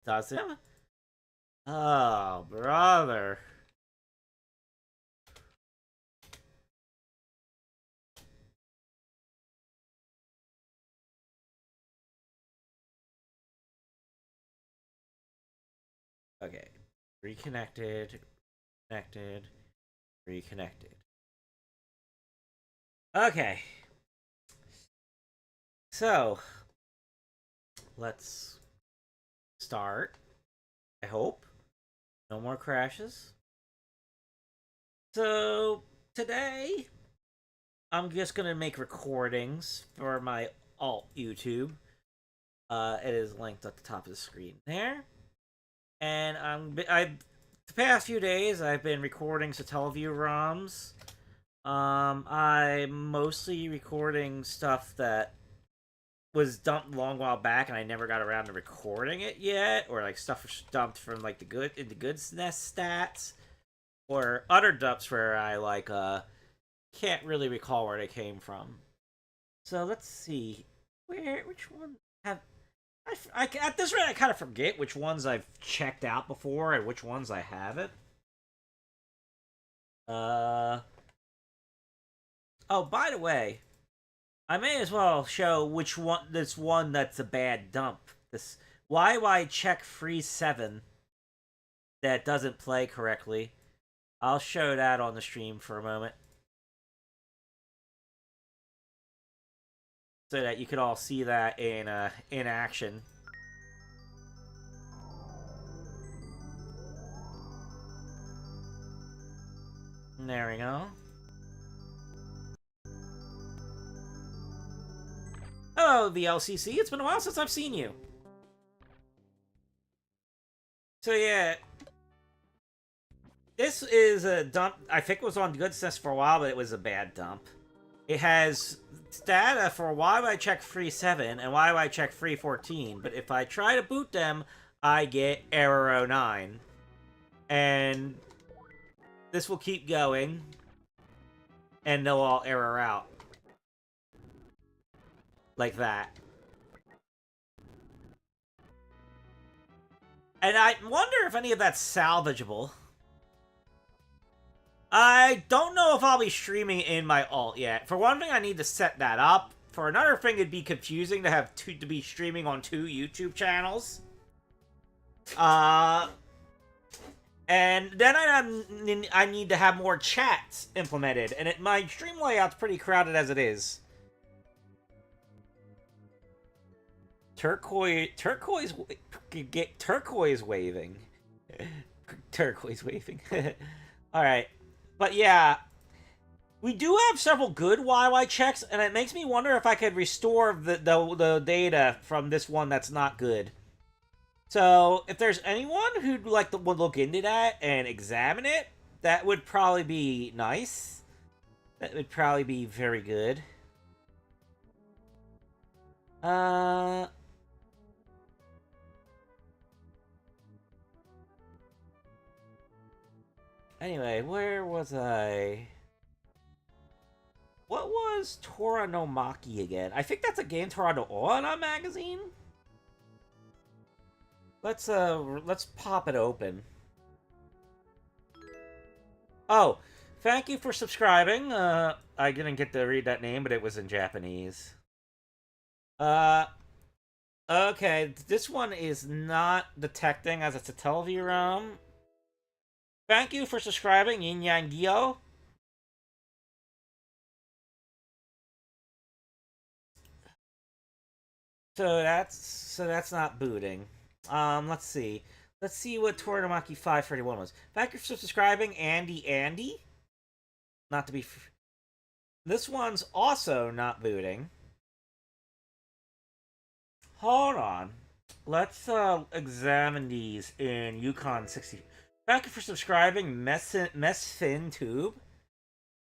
Does it? Oh, brother. Okay. Reconnected. Connected. Reconnected. Okay. So, let's start. I hope. No more crashes. So, today, I'm just gonna make recordings for my alt YouTube. It is linked at the top of the screen there. And the past few days, I've been recording Satellaview ROMs. I'm mostly recording stuff that was dumped a long while back, and I never got around to recording it yet, or like stuff was dumped from like the good nest stats, or other dumps where I can't really recall where they came from. So let's see, which one have at this rate I kind of forget which ones I've checked out before and which ones I haven't. Oh, by the way, I may as well show which one that's a bad dump. This YY check free 7 that doesn't play correctly. I'll show that on the stream for a moment, so that you could all see that in action. There we go. Hello, the LCC. It's been a while since I've seen you. So yeah, this is a dump. I think it was on Good Sense for a while, but it was a bad dump. It has data for YY check free 7 and YY check free 14, but if I try to boot them, I get error 09. And this will keep going, and they'll all error out. Like that. And I wonder if any of that's salvageable. I don't know if I'll be streaming in my alt yet. For one thing, I need to set that up. For another thing, it'd be confusing to have to be streaming on 2 YouTube channels. And then I need to have more chats implemented, and my stream layout's pretty crowded as it is. Turquoise waving. Turquoise waving. Alright. But yeah, we do have several good YY checks, and it makes me wonder if I could restore the data from this one that's not good. So, if there's anyone who'd like to look into that and examine it, that would probably be nice. That would probably be very good. Anyway, where was I? What was Tora no Maki again? I think that's a game Tora no Oana magazine? Let's pop it open. Oh, thank you for subscribing. I didn't get to read that name, but it was in Japanese. Okay, this one is not detecting as it's a Satellaview ROM. Thank you for subscribing, Yin Yang Gyo. So that's not booting. Let's see. Let's see what Toranamaki 531 was. Thank you for subscribing, Andy. Not to be... This one's also not booting. Hold on. Let's examine these in Yukon 60. Thank you for subscribing, Messfin Tube.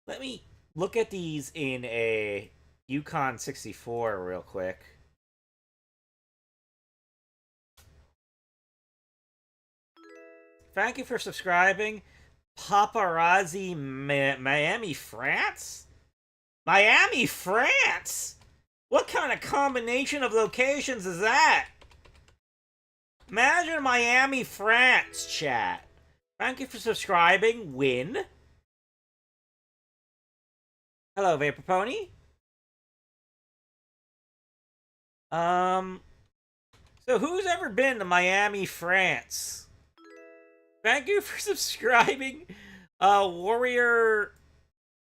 Let me look at these in a Yukon 64 real quick. Thank you for subscribing, Paparazzi Miami, France? Miami, France? What kind of combination of locations is that? Imagine Miami, France, chat. Thank you for subscribing. Win. Hello, Vapor Pony. So who's ever been to Miami, France? Thank you for subscribing. Warrior.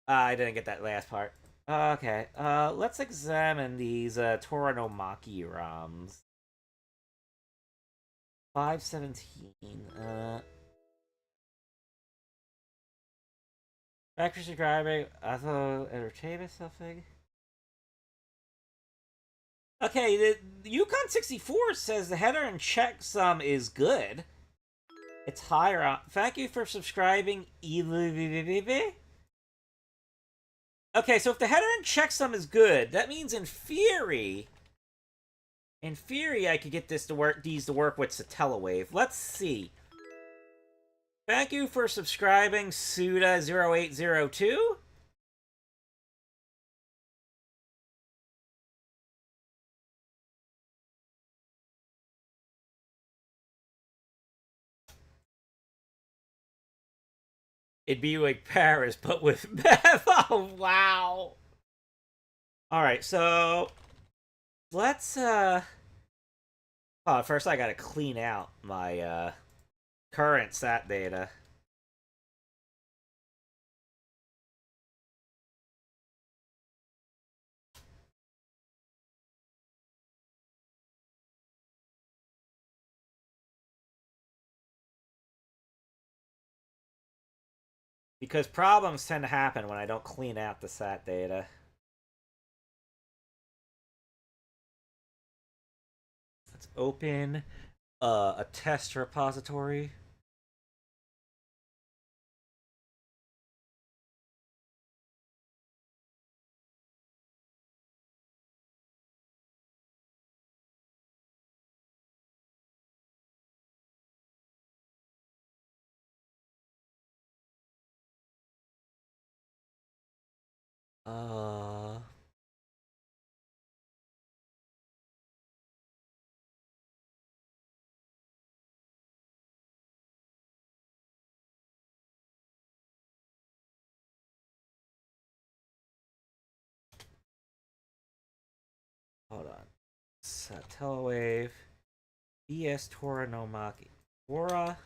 I didn't get that last part. Okay. Let's examine these Toronomaki ROMs. 517. Thank you for subscribing. I thought entertainment something. Okay, the Yukon 64 says the header and checksum is good. It's higher on. Thank you for subscribing. Okay, so if the header and checksum is good, that means in theory, I could get these to work with Satellaview. Let's see. Thank you for subscribing, Suda0802. It'd be like Paris, but with meth. Oh, wow. Alright, so let's first I gotta clean out my current sat data. Because problems tend to happen when I don't clean out the sat data. Let's open a test repository. Uh... Hold on. Satellaview. BS Tora no Maki. Tora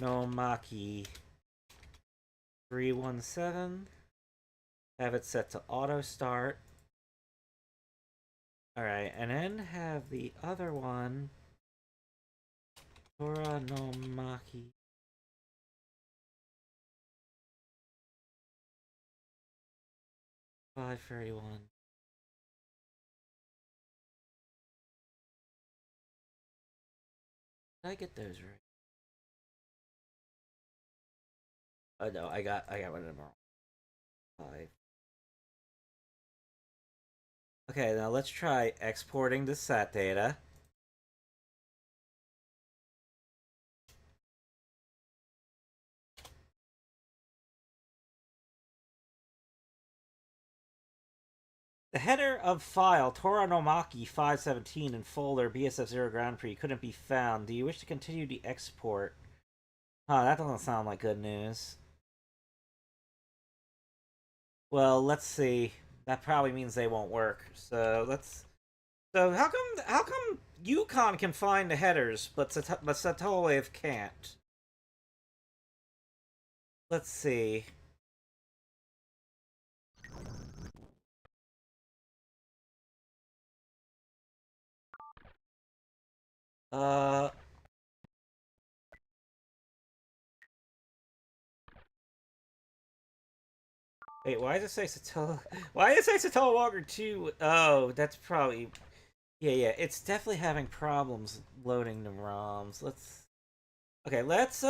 no Maki 317. Have it set to auto start. Alright, and then have the other one. Tora no Maki. $5.31. Did I get those right? Oh no, I got one of them wrong. 5. Okay, now let's try exporting the sat data. The header of file Toronomaki 517 in folder BSF0 Grand Prix couldn't be found. Do you wish to continue the export? Huh, that doesn't sound like good news. Well, let's see. That probably means they won't work. So let's. So how come Yukon can find the headers, but Satellaview can't? Let's see. Uh. Wait, why does it say Satellaview? Why does it say Satellaview 2? Oh, that's probably. Yeah, it's definitely having problems loading the ROMs. Okay, let's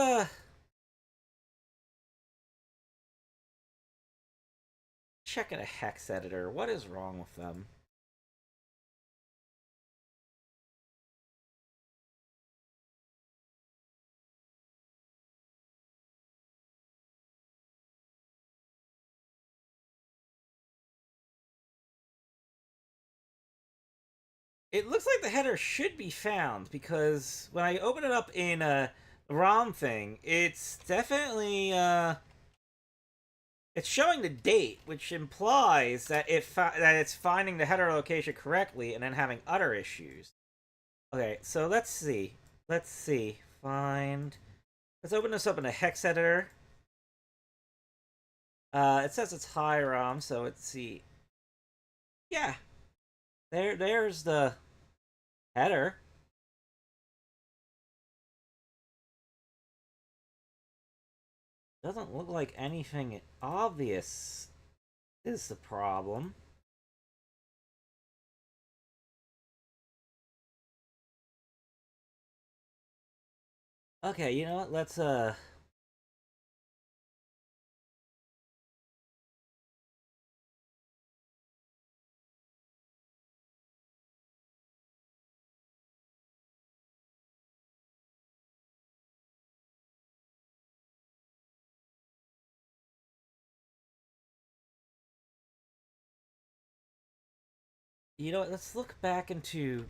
check in a hex editor. What is wrong with them? It looks like the header should be found, because when I open it up in the ROM thing, it's definitely, it's showing the date, which implies that that it's finding the header location correctly and then having other issues. Okay, so let's see. Let's see. Find. Let's open this up in a hex editor. It says it's high ROM, so let's see. Yeah. There's the header. Doesn't look like anything obvious is the problem. Okay, you know what? Let's you know what? Let's look back into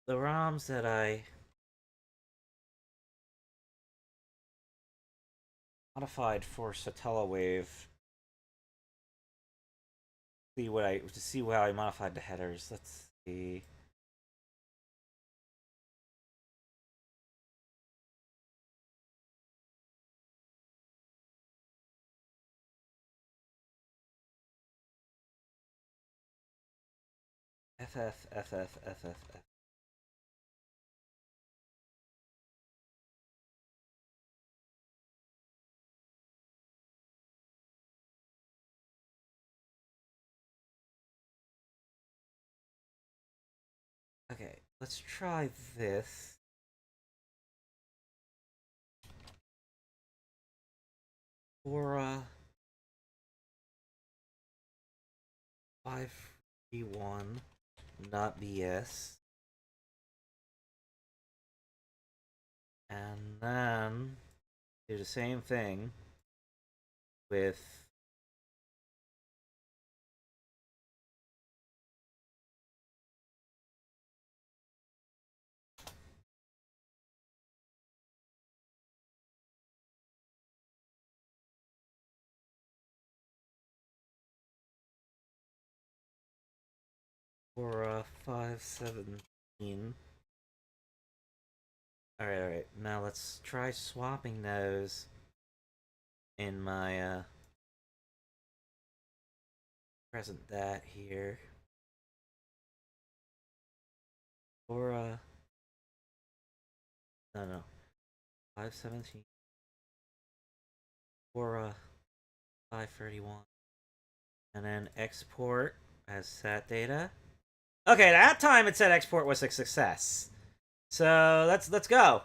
the ROMs that I modified for Satellaview. See how I modified the headers. Let's see. FF. Okay, let's try this. Aura 531, not BS. And then do the same thing with Aura 517. Alright. Now let's try swapping those in my present dat here. Aura. No. 517. Aura 531. And then export as sat data. Okay, that time it said export was a success. So let's go.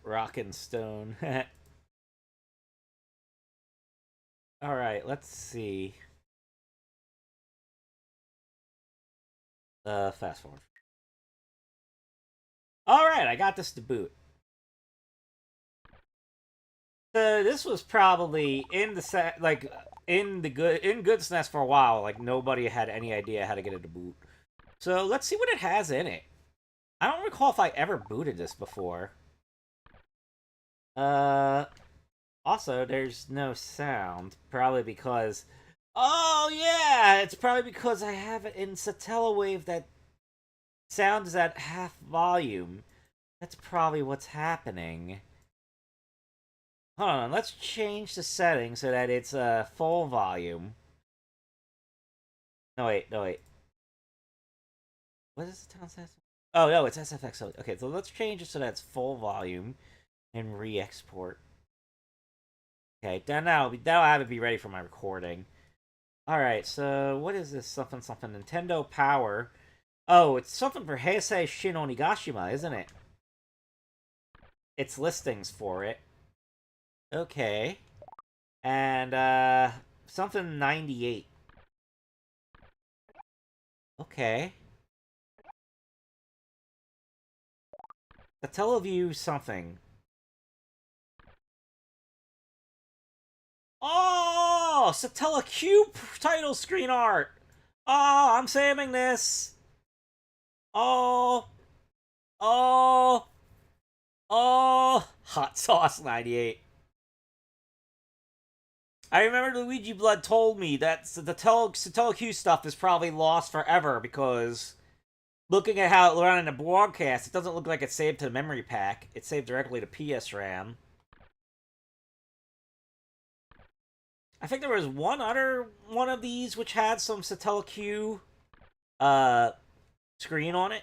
Rock and stone. Alright, let's see. Fast forward. Alright, I got this to boot. So this was probably in the set, like in good SNES for a while. Like nobody had any idea how to get it to boot. So let's see what it has in it. I don't recall if I ever booted this before. Also, there's no sound. Probably because... Oh, yeah! It's probably because I have it in Satellaview that sound is at half volume. That's probably what's happening. Hold on, let's change the setting so that it's full volume. No, wait. What is the town size? Oh, no, it's SFX. Okay, so let's change it so that it's full volume and re-export. Okay, that'll have it be ready for my recording. Alright, so what is this something Nintendo Power? Oh, it's something for Heisei Shin Onigashima, isn't it? It's listings for it. Okay. And, something 98. Okay. Satellaview something. Oh! Satellaview title screen art! Oh, I'm saving this! Oh! Oh! Oh! Hot Sauce 98. I remember Luigi Blood told me that the Satellaview stuff is probably lost forever because looking at how it ran in the broadcast, it doesn't look like it's saved to the memory pack. It's saved directly to PS RAM. I think there was one other one of these which had some Satellaview screen on it.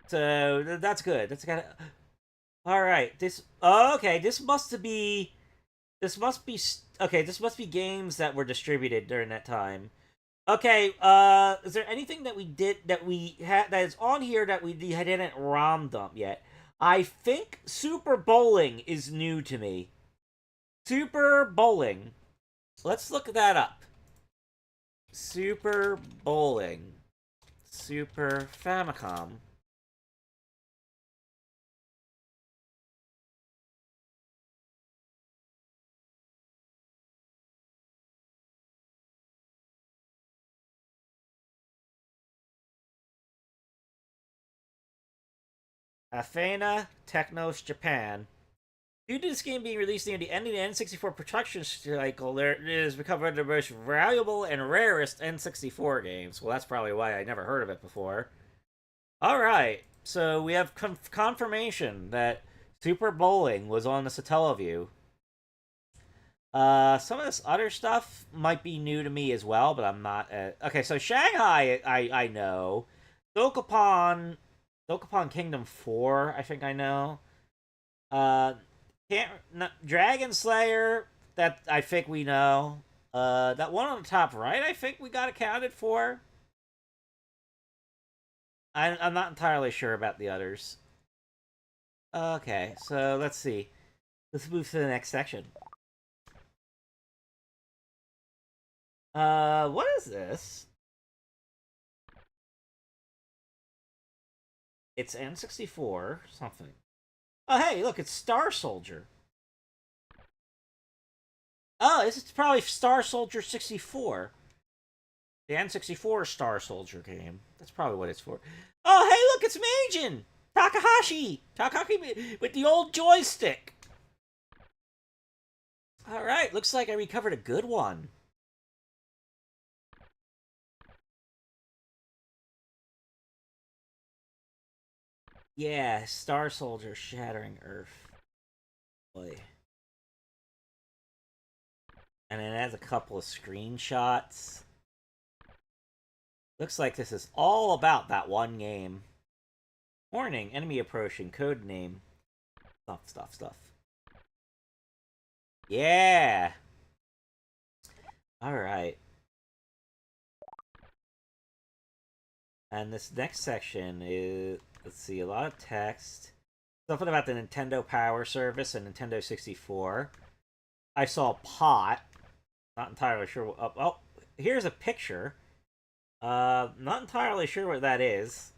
So that's good. That's got. All right. This. Oh, okay. This must be. This must be. Okay. This must be games that were distributed during that time. Okay. Is there anything that we did that we had that is on here that we didn't ROM dump yet? I think Super Bowling is new to me. Super Bowling. Let's look that up. Super Bowling. Super Famicom. Athena Technos Japan. Due to this game being released near the end of the N64 production cycle, it has become one of the most valuable and rarest N64 games. Well, that's probably why I never heard of it before. Alright, so we have confirmation that Super Bowling was on the Satellaview. Some of this other stuff might be new to me as well, but I'm not... Okay, so Shanghai, I know. Dokapon Kingdom 4, I think I know. Dragon Slayer, that I think we know. That one on the top right, I think we got accounted for. I'm not entirely sure about the others. Okay, so let's see. Let's move to the next section. What is this? It's N64 something. Oh, hey, look, it's Star Soldier. Oh, this is probably Star Soldier 64. The N64 Star Soldier game. That's probably what it's for. Oh, hey, look, it's Majin! Takahashi with the old joystick. Alright, looks like I recovered a good one. Yeah, Star Soldier Shattering Earth. Boy. And it has a couple of screenshots. Looks like this is all about that one game. Warning, enemy approaching, code name. Stuff. Yeah! Alright. And this next section is, let's see, a lot of text. Something about the Nintendo Power Service and Nintendo 64. I saw pot. Not entirely sure what... Oh, here's a picture. Not entirely sure what that is.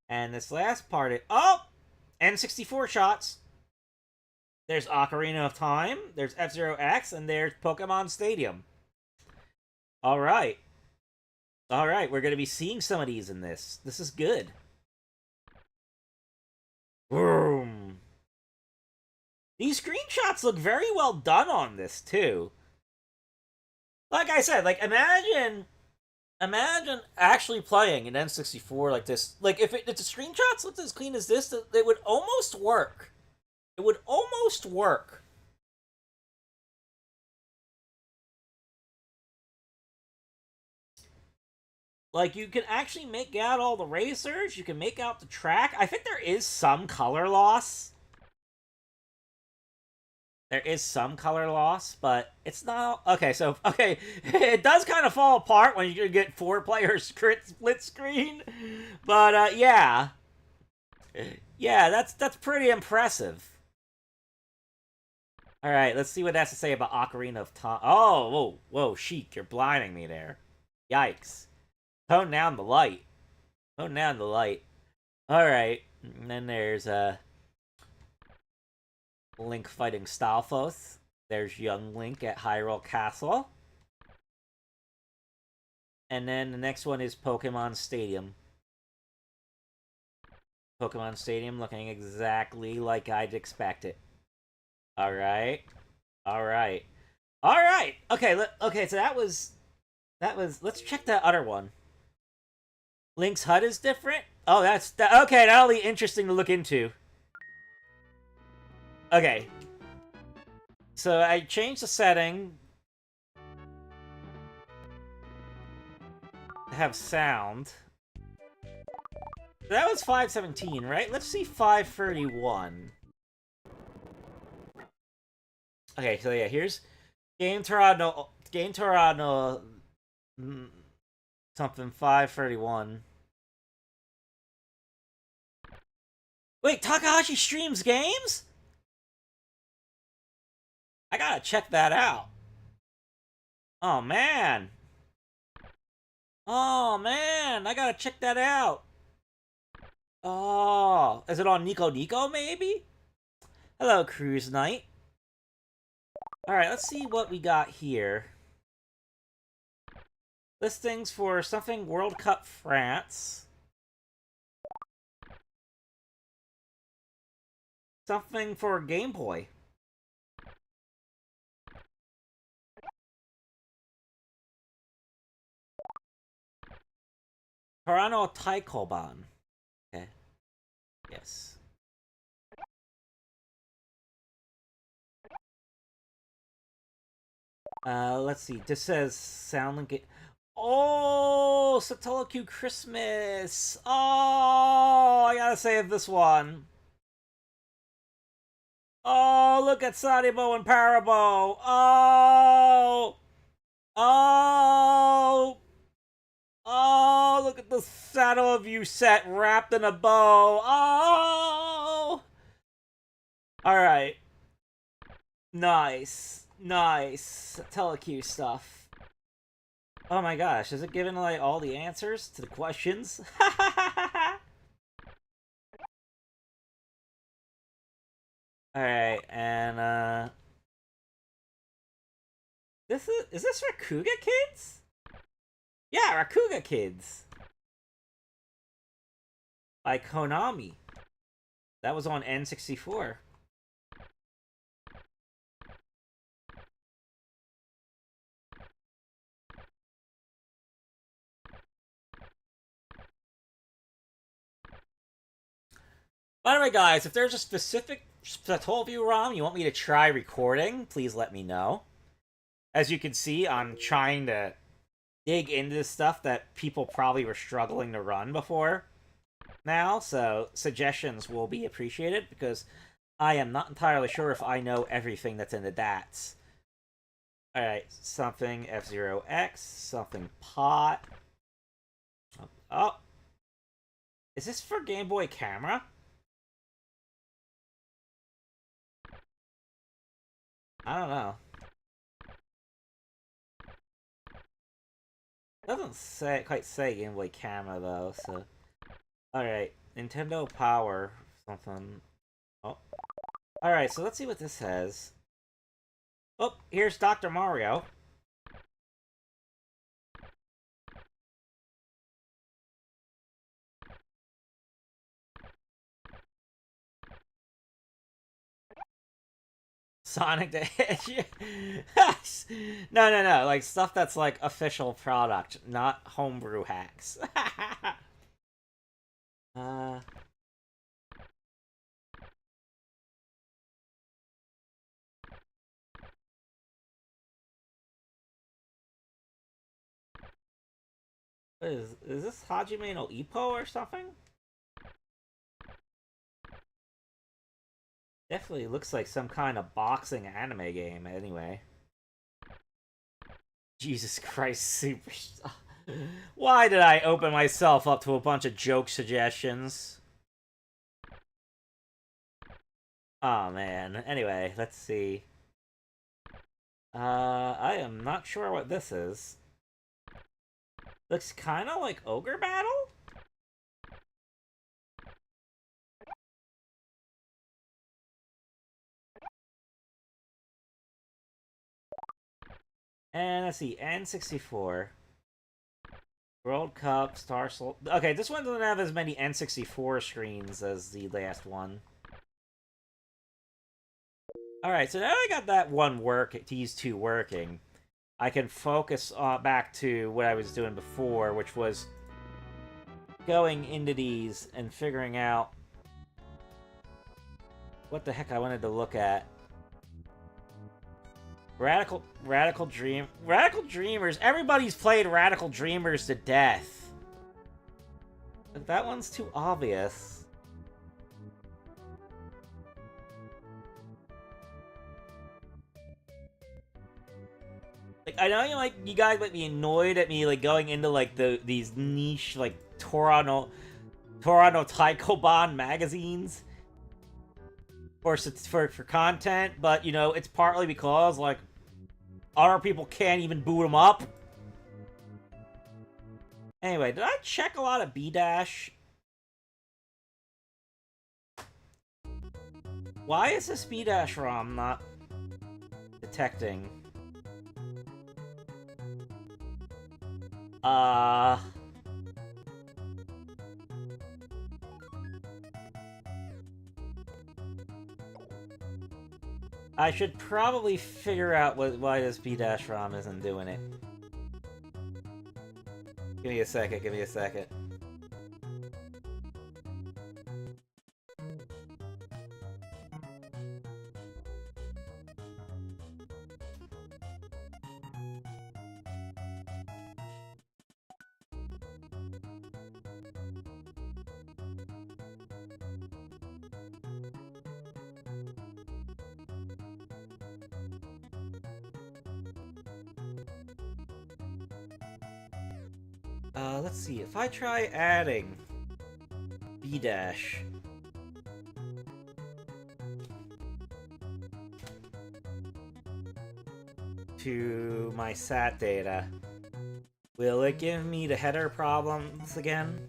And this last part... Oh! N64 shots. There's Ocarina of Time, there's F-Zero X, and there's Pokemon Stadium. Alright. Alright, we're going to be seeing some of these in this. This is good. Boom. These screenshots look very well done on this, too. Like I said, like, imagine actually playing an N64 like this. Like, if the screenshots looked as clean as this, it would almost work. It would almost work. Like, you can actually make out all the racers. You can make out the track. I think there is some color loss. There is some color loss, but it's not okay. So okay, it does kind of fall apart when you get 4 players split screen, but yeah, that's pretty impressive. All right, let's see what it has to say about Ocarina of Time. Oh, whoa, Sheik, you're blinding me there. Yikes! Tone down the light. Tone down the light. All right, and then there's Link fighting Stalfos. There's young Link at Hyrule Castle. And then the next one is Pokemon Stadium. Pokemon Stadium looking exactly like I'd expect it. Alright. Alright. Alright! Okay, so that was... Let's check that other one. Link's HUD is different? Oh, okay, that'll be interesting to look into. Okay. So I changed the setting to have sound. That was 517, right? Let's see 531. Okay, so yeah, here's Game Toronto something 531. Wait, Takahashi streams games? I gotta check that out. Oh man. Oh man, I gotta check that out. Oh, is it on Nico Nico maybe? Hello, Cruise Knight. Alright, let's see what we got here. Listings for something World Cup France. Something for Game Boy. Toronto Taikoban. Okay. Yes. Let's see. This says Soundlink. Oh, Satellaview Christmas. Oh, I gotta save this one. Oh, look at Sadibo and Parabo. Oh. Oh. Oh, look at the Satellaview set wrapped in a bow. Oh. All right. Nice. Nice. Teleq stuff. Oh my gosh, is it giving like all the answers to the questions? Alright, and is this Rakuga Kids? Yeah, Rakuga Kids. By Konami. That was on N64. By the way, guys, if there's a specific Satellaview ROM you want me to try recording, please let me know. As you can see, I'm trying to dig into stuff that people probably were struggling to run before now, so suggestions will be appreciated, because I am not entirely sure if I know everything that's in the DATs. Alright, something F-Zero-X, something pot. Oh. Is this for Game Boy Camera? I don't know. Doesn't quite say Game Boy Camera though, so. Alright, Nintendo Power something. Oh. Alright, so let's see what this says. Oh, here's Dr. Mario. Sonic the Hedgehog. No. Like stuff that's like official product, not homebrew hacks. uh. Is this Hajime no Ippo or something? Definitely looks like some kind of boxing anime game, anyway. Jesus Christ, Super... Why did I open myself up to a bunch of joke suggestions? Oh, man. Anyway, let's see. I am not sure what this is. Looks kind of like Ogre Battle? And let's see, N64. World Cup, Star Soul... Okay, this one doesn't have as many N64 screens as the last one. Alright, so now I got that one these two working. I can focus back to what I was doing before, which was going into these and figuring out what the heck I wanted to look at. Radical Dreamers. Everybody's played Radical Dreamers to death. But that one's too obvious. Like, I know you guys might be annoyed at me, like, going into, like, these niche, like, Toronto Taikoban magazines for content, but, you know, it's partly because, like, other people can't even boot them up. Anyway, did I check a lot of B-Dash? Why is this B-Dash ROM not detecting? I should probably figure out why this B-Dash ROM isn't doing it. Give me a second, give me a second. Let's see, if I try adding B-Dash to my SAT data, will it give me the header problems again?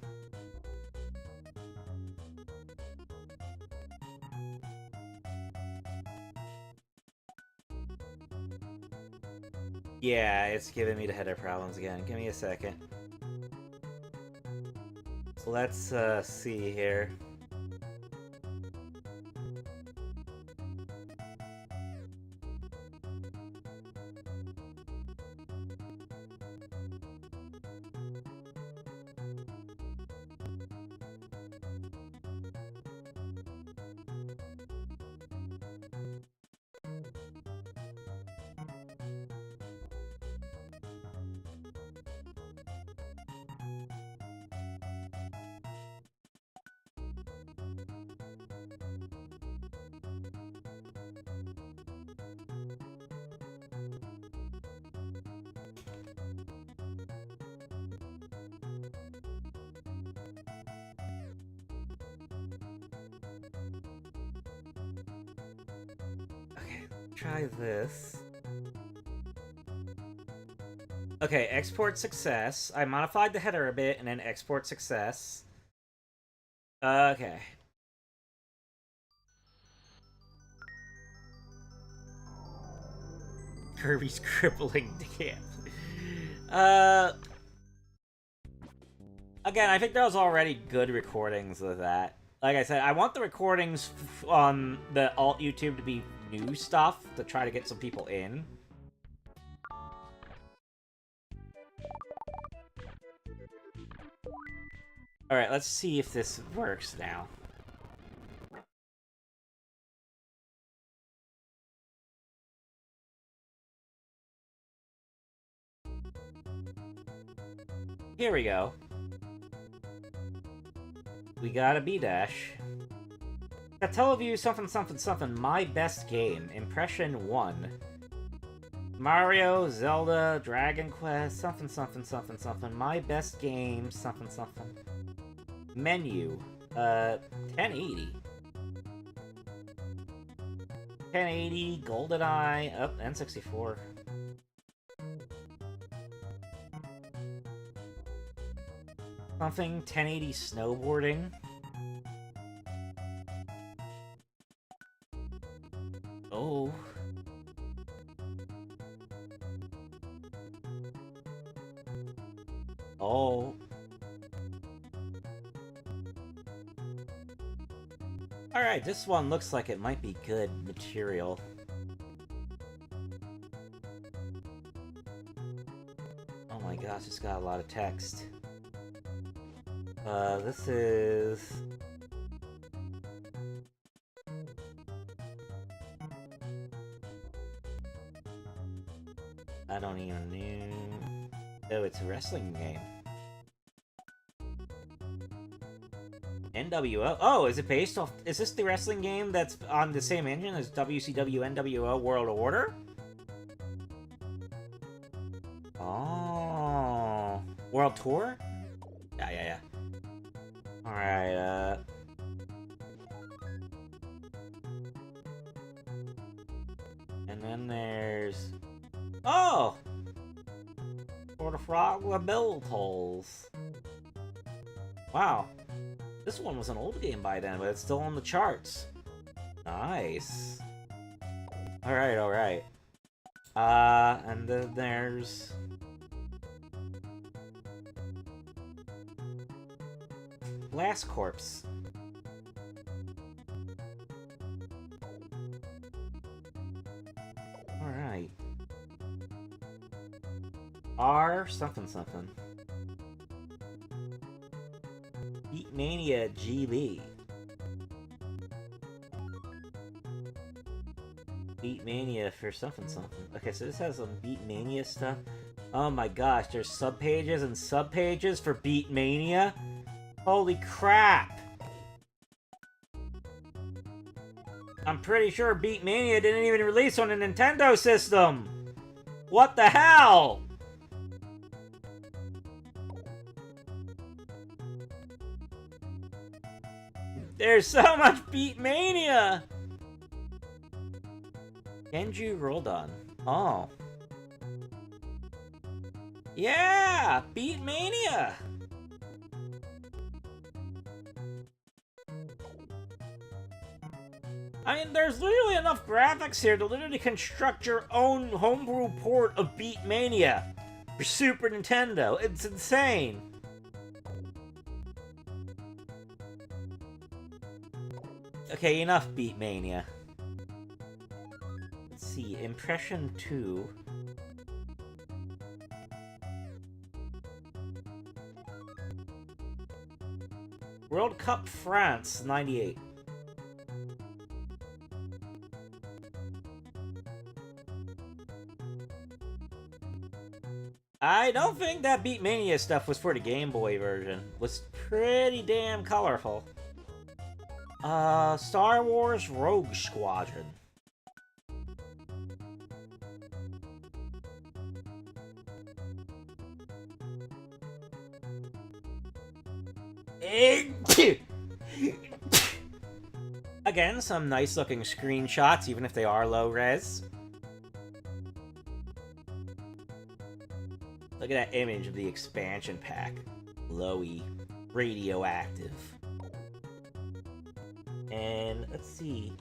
Yeah, it's giving me the header problems again. Give me a second. Let's see here. Try this. Okay, export success. I modified the header a bit and then export success. Okay. Kirby's crippling camp. Again, I think there was already good recordings of that. Like I said, I want the recordings on the alt YouTube to be new stuff to try to get some people in. Alright, let's see if this works now. Here we go. We got a B-Dash. Satellaview something something something. My best game. Impression 1. Mario, Zelda, Dragon Quest, something something something something. My best game, something something. Menu. 1080. 1080, GoldenEye, N64. Something 1080 snowboarding. Oh. Oh. Alright, this one looks like it might be good material. Oh my gosh, it's got a lot of text. This is... I don't even know... Oh, it's a wrestling game. NWO? Oh, is it based off... Is this the wrestling game that's on the same engine as WCW NWO World Order? Oh... World Tour? Yeah. Alright, and then there's... Oh! For the Frog with Bill Tolls. Wow. This one was an old game by then, but it's still on the charts. Nice. Alright. And then there's... Last Corpse. Alright. R something something. Beatmania GB. Beatmania for something something. Okay, so this has some Beatmania stuff. Oh my gosh, there's subpages and subpages for Beatmania? Holy crap! I'm pretty sure Beatmania didn't even release on a Nintendo system! What the hell?! There's so much Beatmania! Genju Roldan. Oh. Yeah! Beatmania! I mean, there's literally enough graphics here to literally construct your own homebrew port of Beatmania for Super Nintendo. It's insane. Okay, enough Beatmania. Let's see, Impression 2. World Cup France, 98. I don't think that Beatmania stuff was for the Game Boy version. It was pretty damn colorful. Star Wars Rogue Squadron. Again, some nice looking screenshots, even if they are low res. Look at that image of the expansion pack. Glowy. Radioactive. And let's see.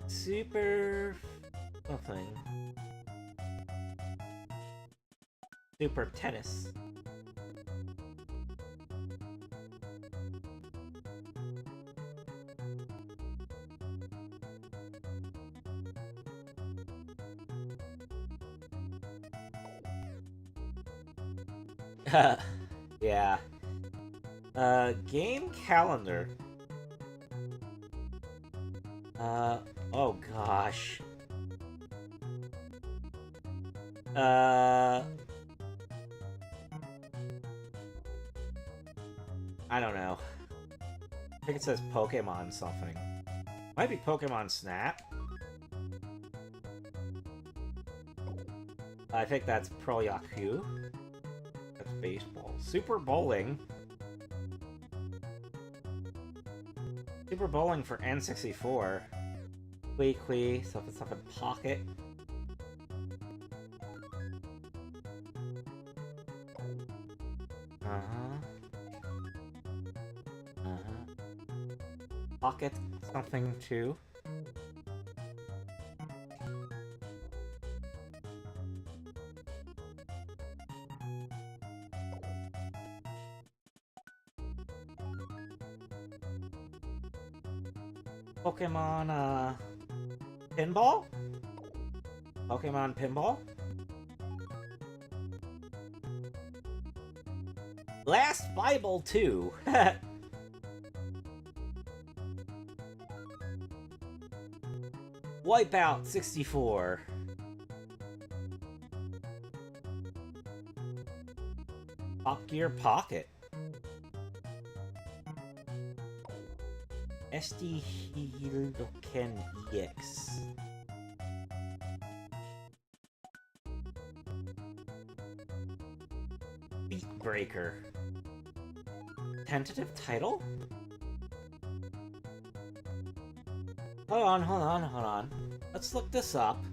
Super... something. Super Tennis. Yeah. Game calendar. Oh gosh. I don't know. I think it says Pokemon something. Might be Pokemon Snap. I think that's Pro Yaku. That's baseball. Super Bowling. Super Bowling for N64. Kui, stuff in Pocket. Pocket something too. Pokemon, Pinball? Pokemon Pinball? Last Bible 2. Wipeout 64. Top Gear Pocket. SD Hiroken EX. Beat Breaker. Tentative title? Hold on. Let's look this up.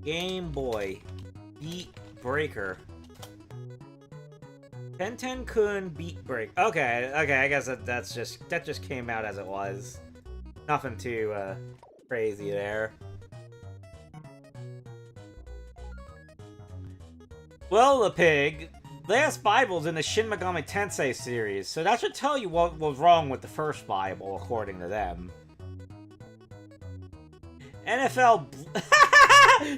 Game Boy. Beat Breaker. Ten-Kun Beat Break. Okay, I guess that just came out as it was. Nothing too crazy there. Well, the pig, Last Bible's in the Shin Megami Tensei series, so that should tell you what was wrong with the first Bible, according to them. NFL...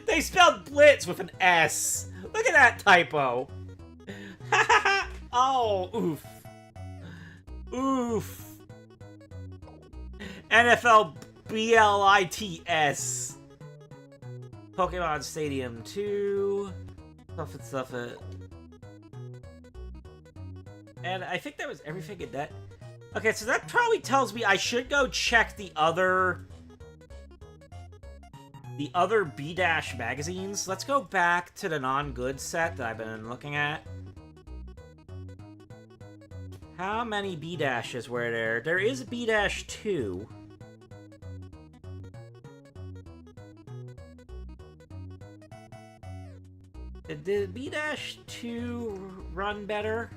They spelled Blitz with an S! Look at that typo! Oh, oof. Oof. NFL BLITS. Pokemon Stadium 2. Stuff it. And I think that was everything in that. Okay, so that probably tells me I should go check the other B-Dash magazines. Let's go back to the non-good set that I've been looking at. How many B-Dashes were there? There is B-Dash 2. Did B-Dash 2 run better?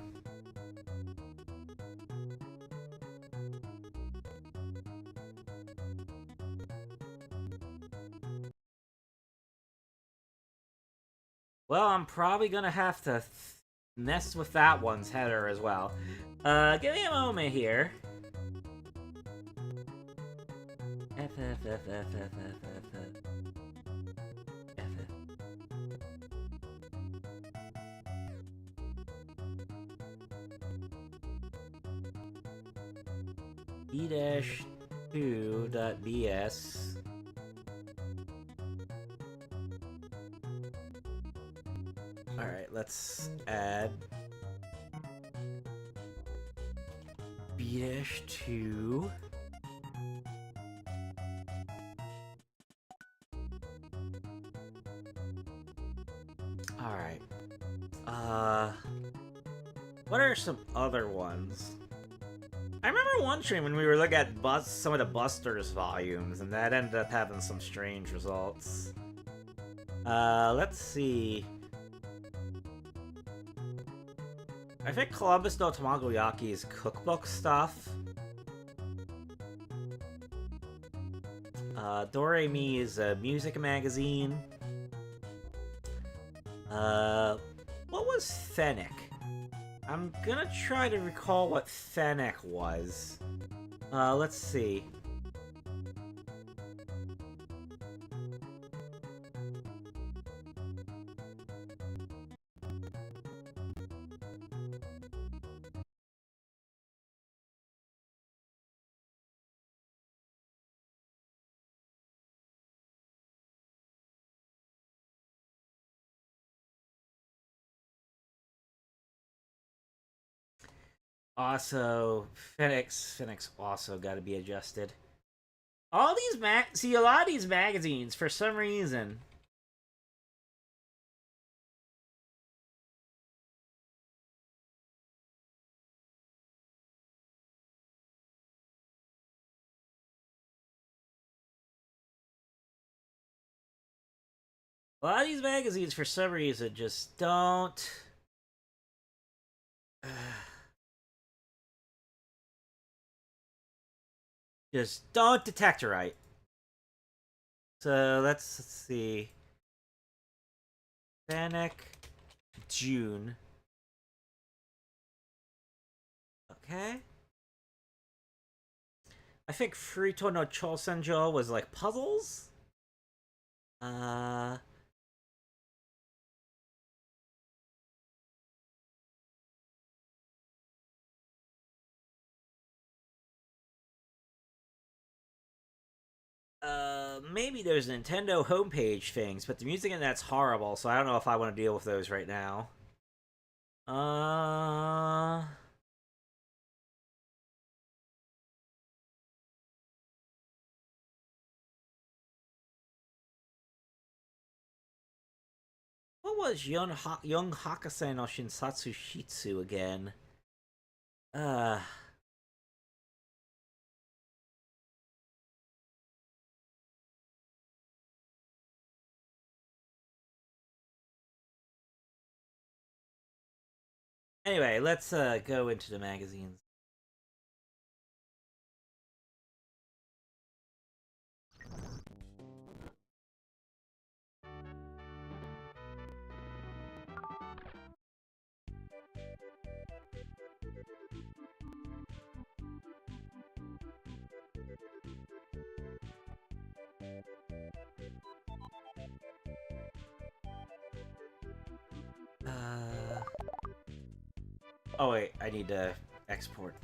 Well, I'm probably gonna have to mess with that one's header as well. Give me a moment here. B-2.bs. Alright, let's add B-2. Alright. What are some other ones? I remember one stream when we were looking at some of the Busters volumes, and that ended up having some strange results. Let's see. I think Columbus no Tamagoyaki's cookbook stuff. Doremi is a music magazine. What was Fennec? I'm gonna try to recall what Fennec was. Let's see. Also, Phoenix also got to be adjusted. All these see a lot of these magazines for some reason. A lot of these magazines for some reason just don't. Just don't detect it right. So let's see. Panic June. Okay. I think Furito no Chosenjo was like puzzles. Maybe there's Nintendo homepage things, but the music in that's horrible, so I don't know if I want to deal with those right now. What was Young Hakase no Shinsatsu Shitsu again? Anyway, let's go into the magazines. Oh wait, I need to export.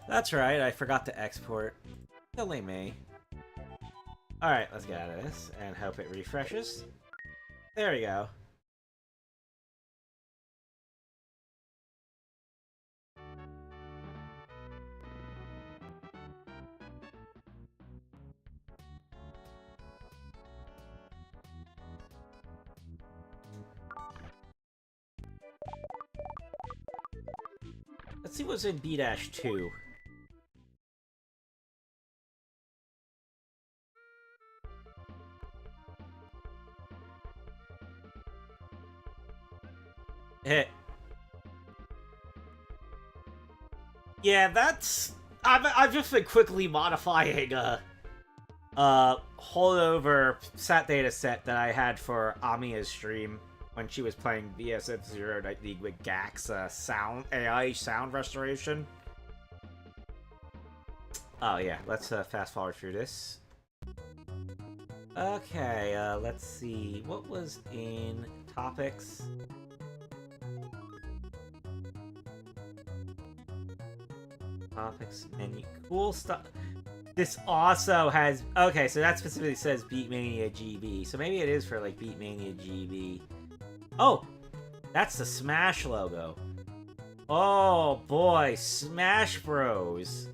That's right, I forgot to export. Silly me. Alright, let's get out of this and hope it refreshes. There we go. Let's see what's in B-2. Hit. Yeah, that's... I've just been quickly modifying holdover sat data set that I had for Amiya's stream when she was playing BSF Zero Night League with Gax sound AI sound restoration. Oh yeah, let's fast forward through this. Okay, let's see. What was in topics? Topics menu. Cool stuff. This also has... Okay, so that specifically says Beatmania GB. So maybe it is for, like, Beatmania GB. Oh! That's the Smash logo. Oh, boy. Smash Bros.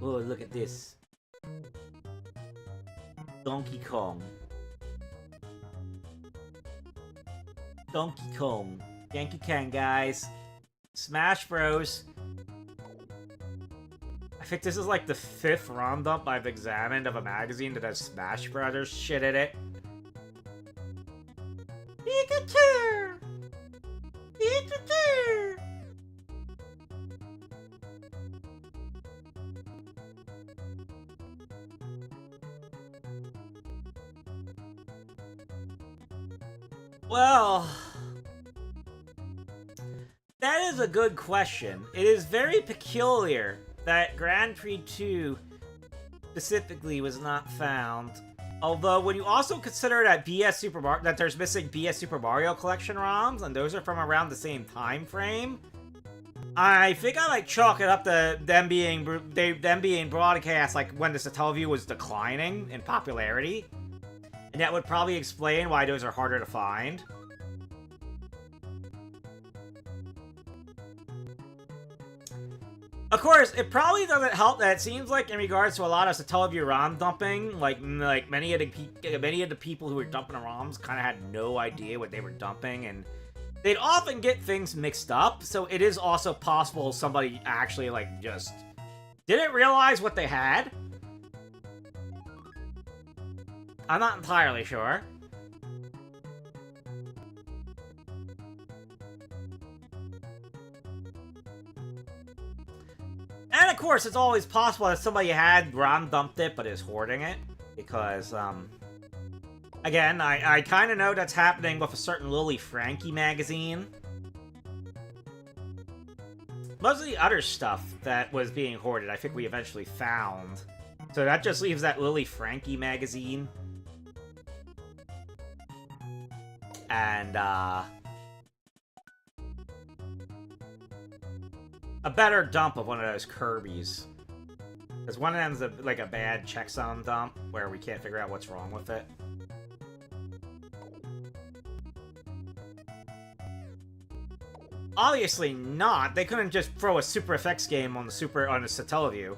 Oh, look at this. Donkey Kong. Donkey Kong. Yankee Kong, guys. Smash Bros. I think this is like the 5th roundup I've examined of a magazine that has Smash Brothers shit in it. Pikachu! Pikachu! Well, that is a good question. It is very peculiar that Grand Prix 2 specifically was not found. Although, when you also consider that that there's missing BS Super Mario Collection ROMs, and those are from around the same time frame, I think I like chalk it up to them being broadcast like when the Satellaview was declining in popularity, and that would probably explain why those are harder to find. Of course, it probably doesn't help that it seems like in regards to a lot of Satellaview ROM dumping, like many of the people who were dumping the ROMs kind of had no idea what they were dumping, and they'd often get things mixed up. So it is also possible somebody actually like just didn't realize what they had. I'm not entirely sure. And of course, it's always possible that somebody had ROM dumped it, but is hoarding it. Because, again, I kind of know that's happening with a certain Lily Frankie magazine. Most of the other stuff that was being hoarded, I think we eventually found. So that just leaves that Lily Frankie magazine. And, a better dump of one of those Kirby's. Because one of them's like a bad checksum dump, where we can't figure out what's wrong with it. Obviously not. They couldn't just throw a Super FX game on the Satellaview.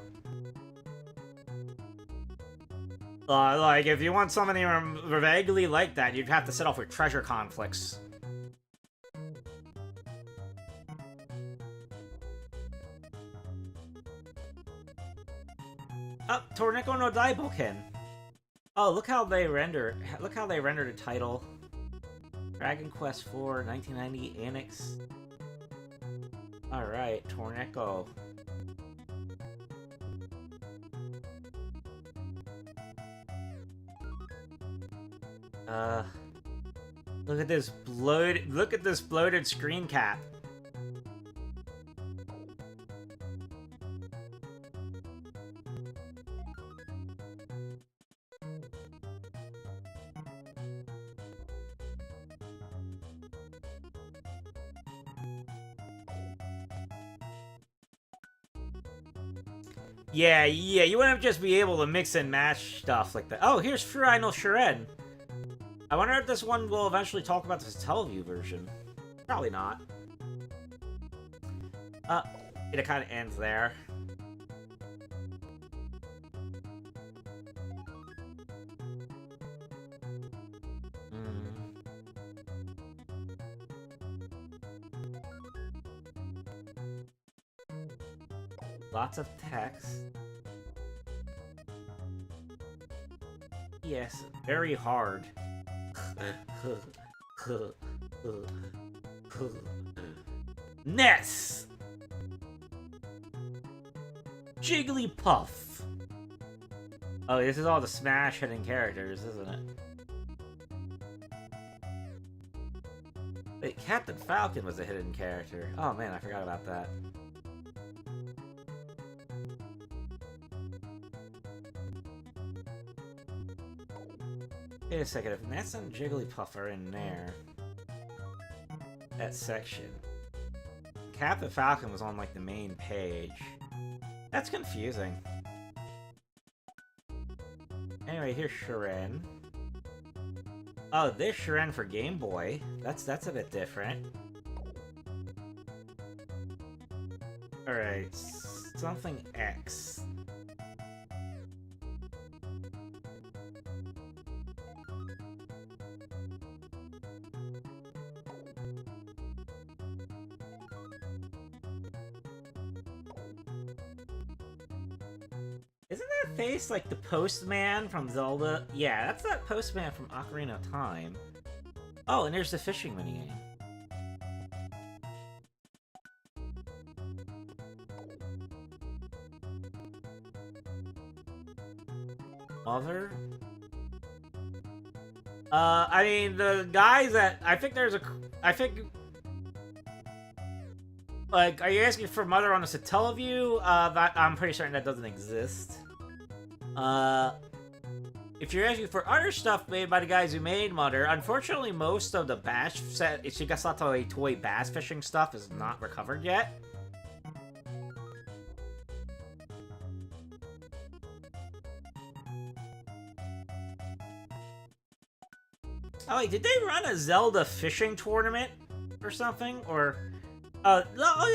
Like, if you want something vaguely like that, you'd have to set off with treasure conflicts. Oh, Torneko no Daiboken. Oh, look how they render the title. Dragon Quest IV 1990 Annex. Alright, Torneko. Look at this bloated screen cap. Yeah, you wouldn't just be able to mix and match stuff like that. Oh, here's Furai no Shiren. I wonder if this one will eventually talk about the Satellaview version. Probably not. It kind of ends there. Lots of text. Yes, very hard. Ness! Jigglypuff! Oh, this is all the Smash hitting characters, isn't it? Wait, Captain Falcon was a hidden character. Oh man, I forgot about that. Wait a second, if Ness and Jigglypuff are in there, that section, Captain Falcon was on, like, the main page. That's confusing. Anyway, here's Shiren. Oh, this Shiren for Game Boy. That's a bit different. Alright, something X. Isn't that face like the postman from Zelda? Yeah, that's that postman from Ocarina of Time. Oh, and there's the fishing minigame. Mother? I mean, the guys that... I think, like, are you asking for Mother on the Satellaview? That, I'm pretty certain that doesn't exist. If you're asking for other stuff made by the guys who made Mother, unfortunately most of the bass set, Shigasato toy bass fishing stuff is not recovered yet. Oh wait, did they run a Zelda fishing tournament or something? Or Oh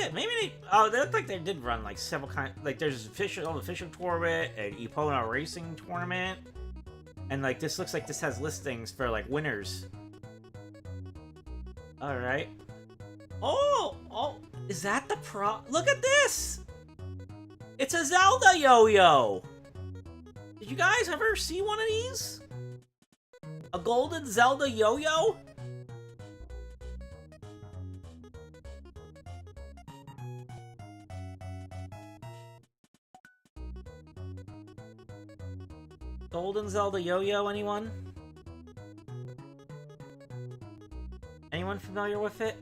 yeah, maybe they. Oh, they look like they did run like several kind. Like there's the fishing tournament, an Epona racing tournament, and like this looks like this has listings for like winners. All right. Oh, is that the pro? Look at this. It's a Zelda yo-yo. Did you guys ever see one of these? A golden Zelda yo-yo? Golden Zelda yo-yo, anyone? Anyone familiar with it?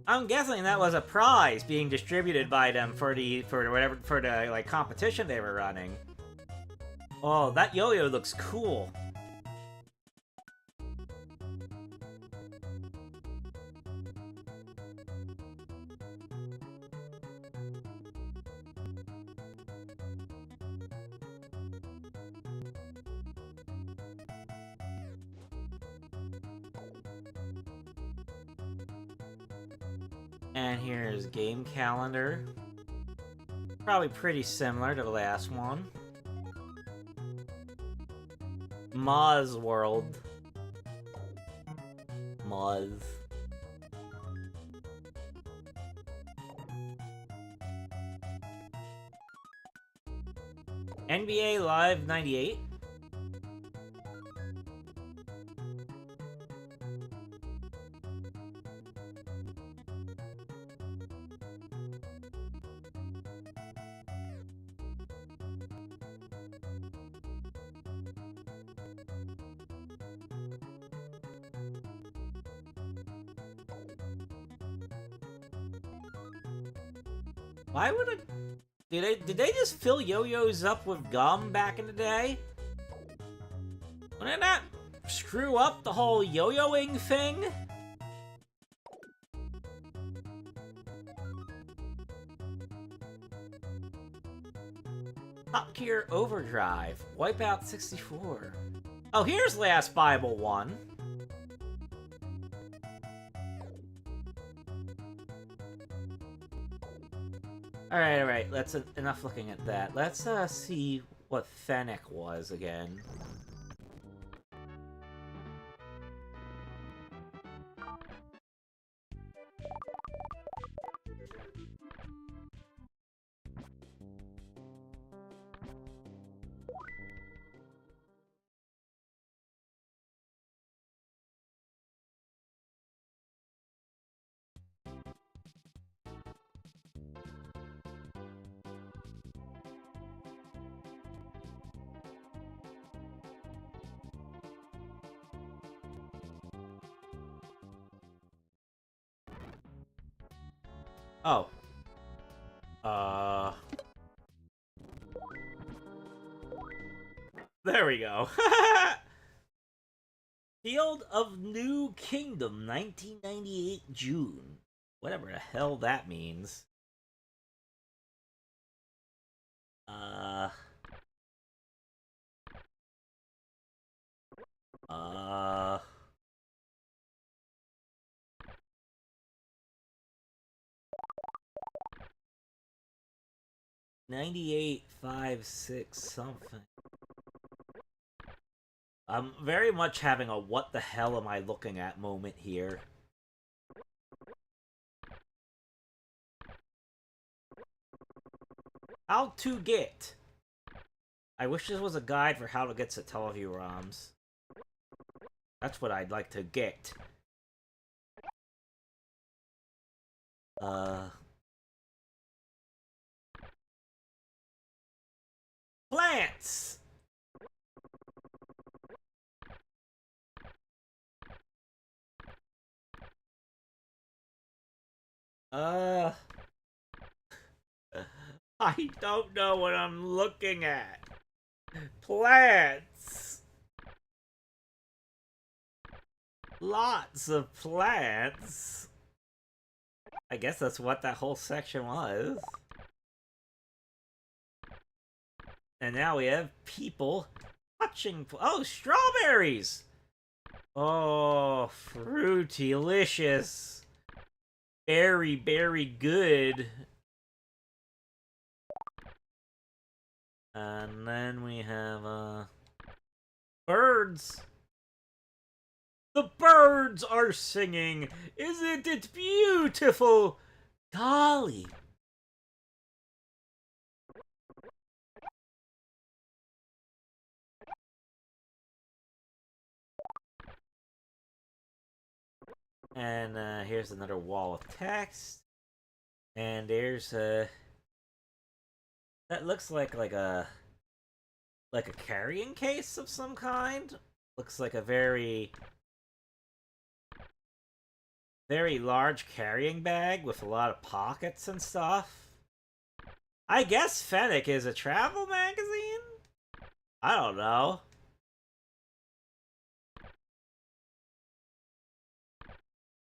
I'm guessing that was a prize being distributed by them for the like competition they were running. Oh, that yo-yo looks cool. And here's game calendar. Probably pretty similar to the last one. Moz World. Moz. NBA Live 98. Why would it... Did they just fill yo-yos up with gum back in the day? Wouldn't that screw up the whole yo-yoing thing? Top Gear Overdrive. Wipeout 64. Oh, here's Last Bible 1. Alright, let's enough looking at that. Let's see what Fennec was again. Oh. There we go. Field of New Kingdom, 1998 June. Whatever the hell that means. Uh... 9856 something. I'm very much having a what the hell am I looking at moment here. How to get. I wish this was a guide for how to get Satellaview ROMs. That's what I'd like to get. Plants! I don't know what I'm looking at. Plants! Lots of plants. I guess that's what that whole section was. And now we have people touching... Oh, strawberries! Oh, fruity-licious. Very, very good. And then we have, birds. The birds are singing. Isn't it beautiful? Golly. And here's another wall of text. And there's that looks like a carrying case of some kind. Looks like a very large carrying bag with a lot of pockets and stuff. I guess Fennec is a travel magazine? I don't know.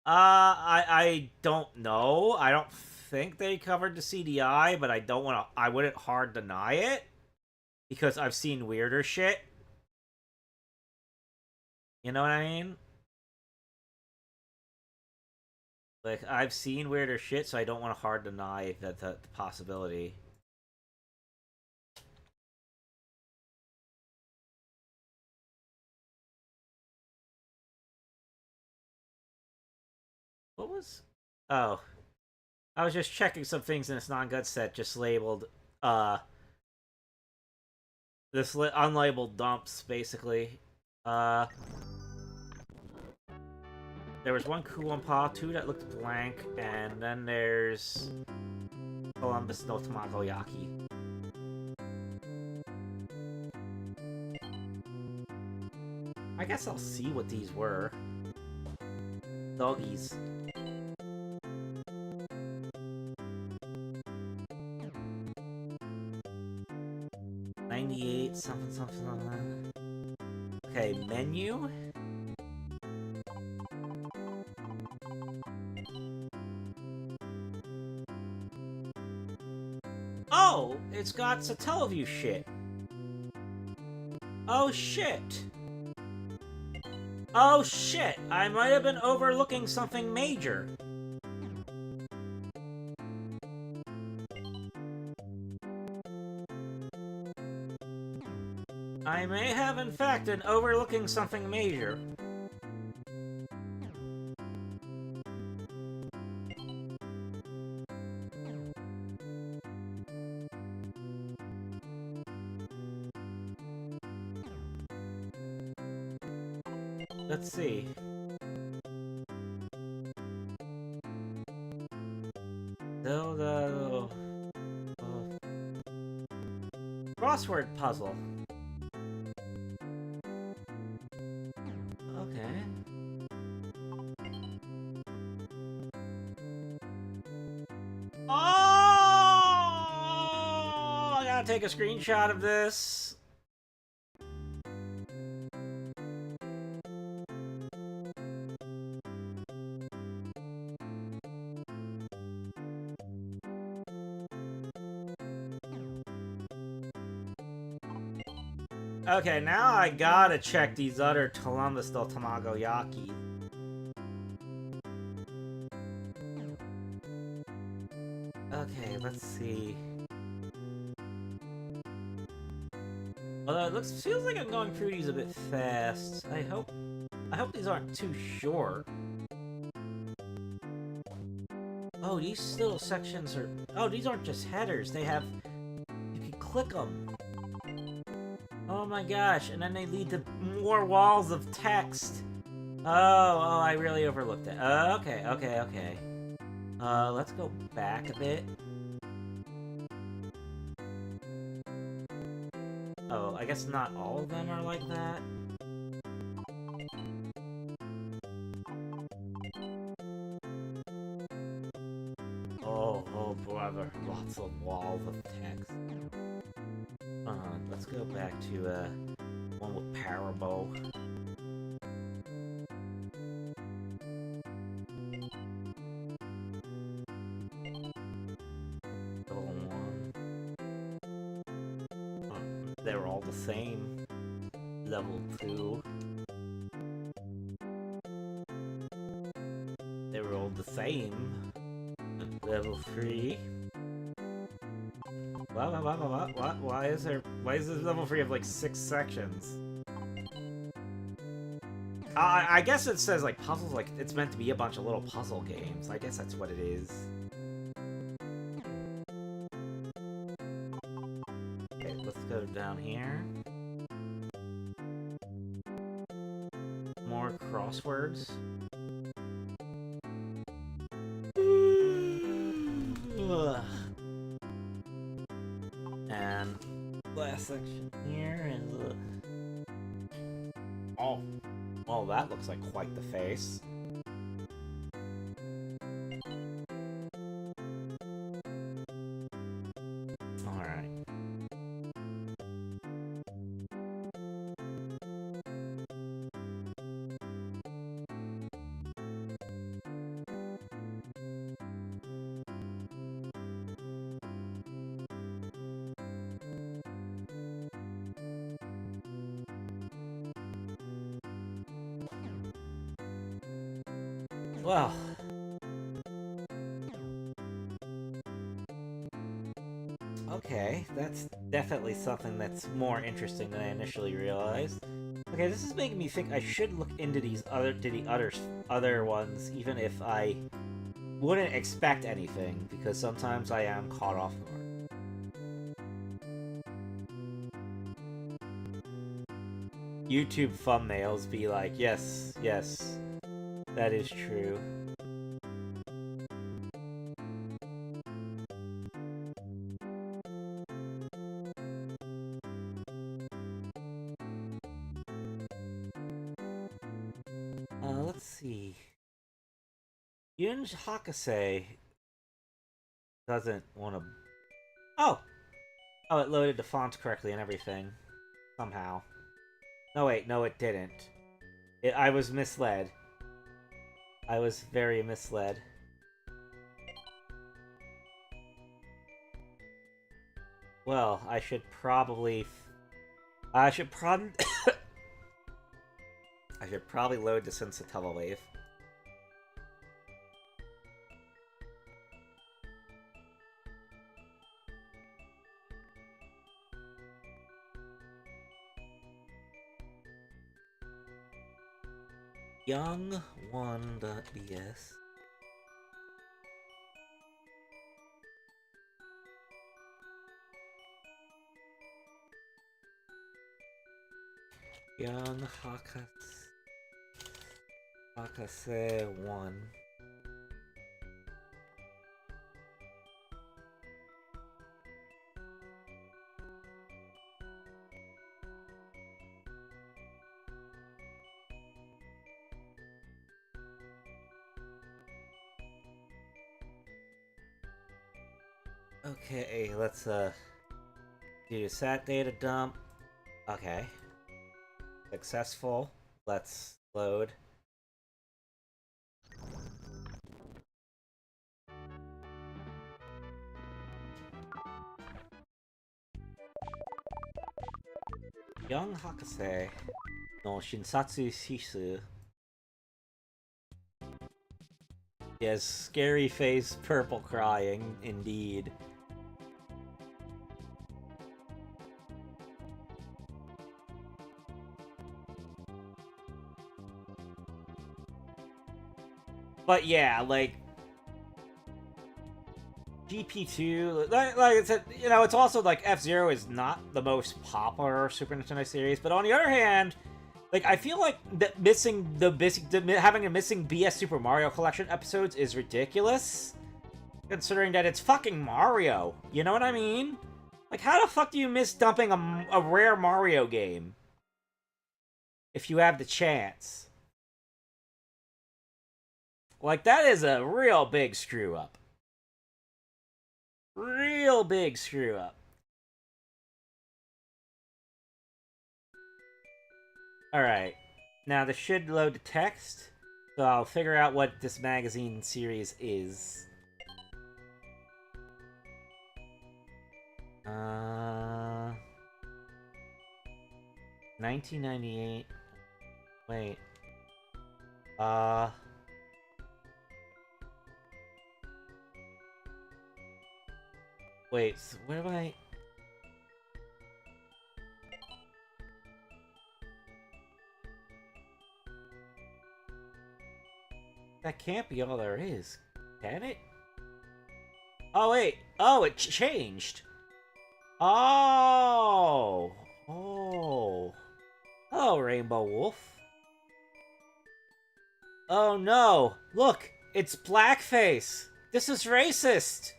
I don't know. I don't think they covered the CDI, but I wouldn't hard deny it. Because I've seen weirder shit. You know what I mean? Like, I've seen weirder shit, so I don't want to hard deny that the possibility. What was... Oh. I was just checking some things in this non-gut set, just labeled, this unlabeled dumps, basically. There was one Kuwampa, 2 that looked blank, and then there's Columbus no Tamagoyaki. I guess I'll see what these were. Doggies. Something. Okay, menu. Oh, it's got Satellaview shit. Oh shit. Oh shit, I might have been overlooking something major. I may have, in fact, been overlooking something major. Let's see. Crossword puzzle. Okay. Oh! I gotta take a screenshot of this. Okay, now I gotta check these other Columbus del Tamagoyaki. Okay, let's see. Although it feels like I'm going through these a bit fast. I hope these aren't too short. Oh, these little sections are... Oh, these aren't just headers. They have... You can click them. Oh my gosh, and then they lead to more walls of text. Oh, I really overlooked it. Okay. Let's go back a bit. Oh, I guess not all of them are like that. Oh brother, lots of walls of text. Let's go back to one with Parabo. They were all the same. Level 2. They were all the same. Level 3. What? Why is this level 3 have like 6 sections? I guess it says like puzzles, like it's meant to be a bunch of little puzzle games. I guess that's what it is. Okay, let's go down here. More crosswords. And last section here is oh, that looks like quite the face. Alright. Well, okay, that's definitely something that's more interesting than I initially realized. Okay, this is making me think I should look into these other ones, even if I wouldn't expect anything, because sometimes I am caught off guard. YouTube thumbnails be like, yes, that is true. Let's see. Yun Hakase doesn't want to... Oh, it loaded the fonts correctly and everything. Somehow. No, wait, no it didn't. I was misled. I was very misled. Well, I should probably load this in Satellaview. Young1.bs. Young Hakase 1. Okay, let's do sat data dump. Okay. Successful. Let's load. Young Hakase no Shinsatsu Shisu. Yes, scary face, purple crying, indeed. But yeah, like GP2, like I said, you know, it's also like F-Zero is not the most popular Super Nintendo series, but on the other hand, like I feel like that having a missing BS Super Mario Collection episodes is ridiculous, considering that it's fucking Mario. You know what I mean? Like, how the fuck do you miss dumping a rare Mario game if you have the chance? Like, that is a real big screw up. Real big screw up. Alright. Now, this should load the text, so I'll figure out what this magazine series is. 1998. Wait. Wait, so where do I... That can't be all there is, can it? Oh, wait. Oh, it changed. Oh. Oh. Hello, Rainbow Wolf. Oh, no. Look, it's blackface. This is racist.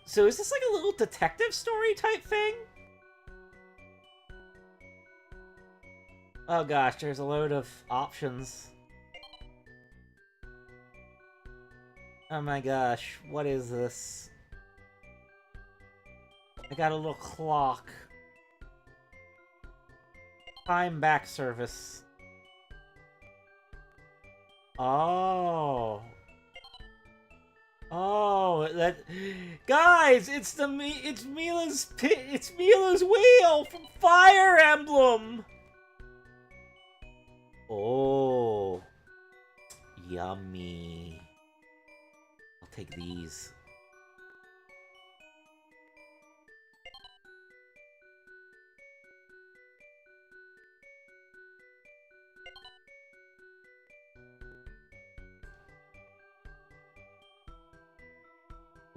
So is this like a little detective story type thing? Oh gosh, there's a load of options. Oh my gosh, what is this? I got a little clock. Time back service. Oh. Oh, that... Guys, it's Mila's wheel from Fire Emblem! Oh. Yummy. I'll take these.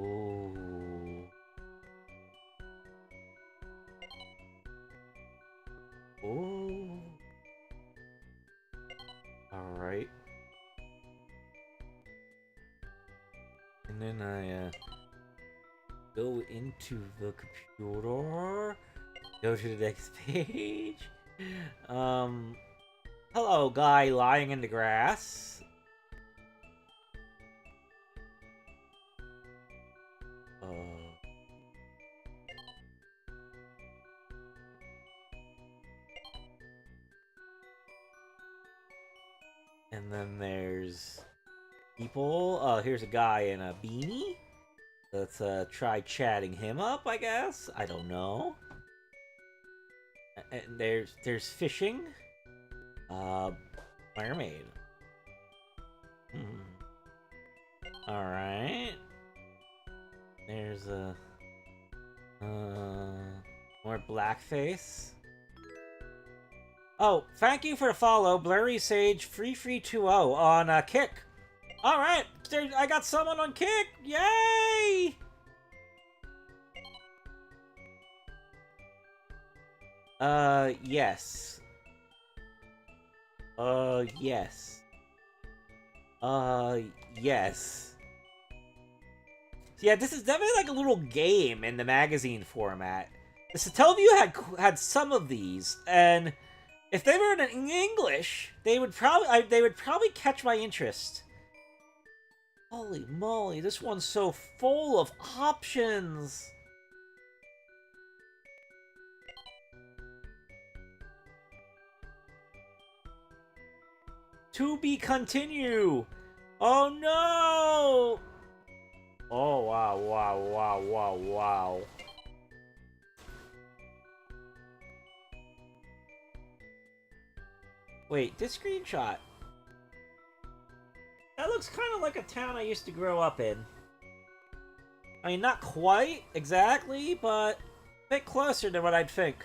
Ooh. Ooh. Alright. And then I go into the computer. Go to the next page. Hello, guy lying in the grass. And then there's people. Oh, here's a guy in a beanie. Let's try chatting him up, I guess. I don't know. And there's fishing. Mermaid. Alright. There's a more blackface. Oh, thank you for the follow, Blurry Sage 3320 on Kick. Alright, I got someone on Kick! Yay! Yes. Yes. Yes. Yeah, this is definitely like a little game in the magazine format. The Satellaview had some of these, and if they were in English, they would probably catch my interest. Holy moly, this one's so full of options. To be continue. Oh no! Oh wow, wow, wow, wow, wow. Wait, this screenshot. That looks kind of like a town I used to grow up in. I mean, not quite exactly, but a bit closer than what I'd think.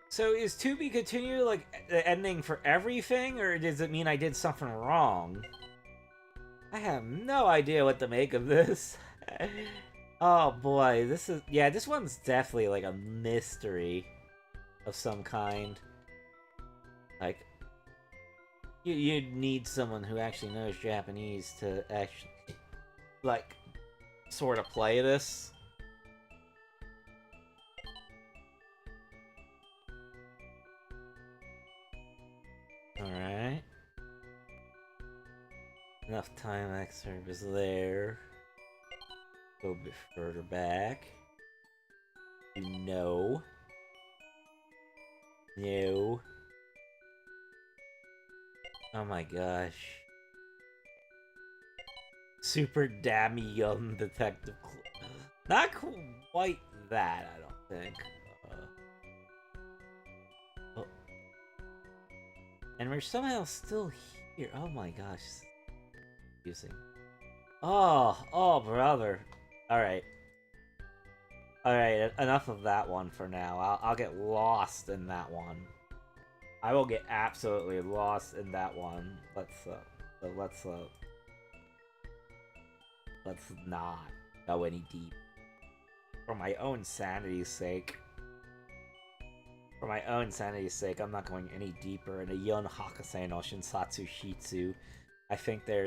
So is to be continued like the ending for everything, or does it mean I did something wrong? I have no idea what to make of this. Oh boy, this one's definitely like a mystery of some kind. Like, you need someone who actually knows Japanese to actually, like, sort of play this. Enough time excerpt is there. Go a bit further back. No. No. Oh my gosh. Super dammy young detective. Not quite that, I don't think. Oh. And we're somehow still here. Oh my gosh. Confusing. Oh, brother. Alright. Alright, enough of that one for now. I'll get lost in that one. I will get absolutely lost in that one. Let's not go any deep. For my own sanity's sake. For my own sanity's sake, I'm not going any deeper into Yon Hakusei no Shinsatsu Shitsu. I think there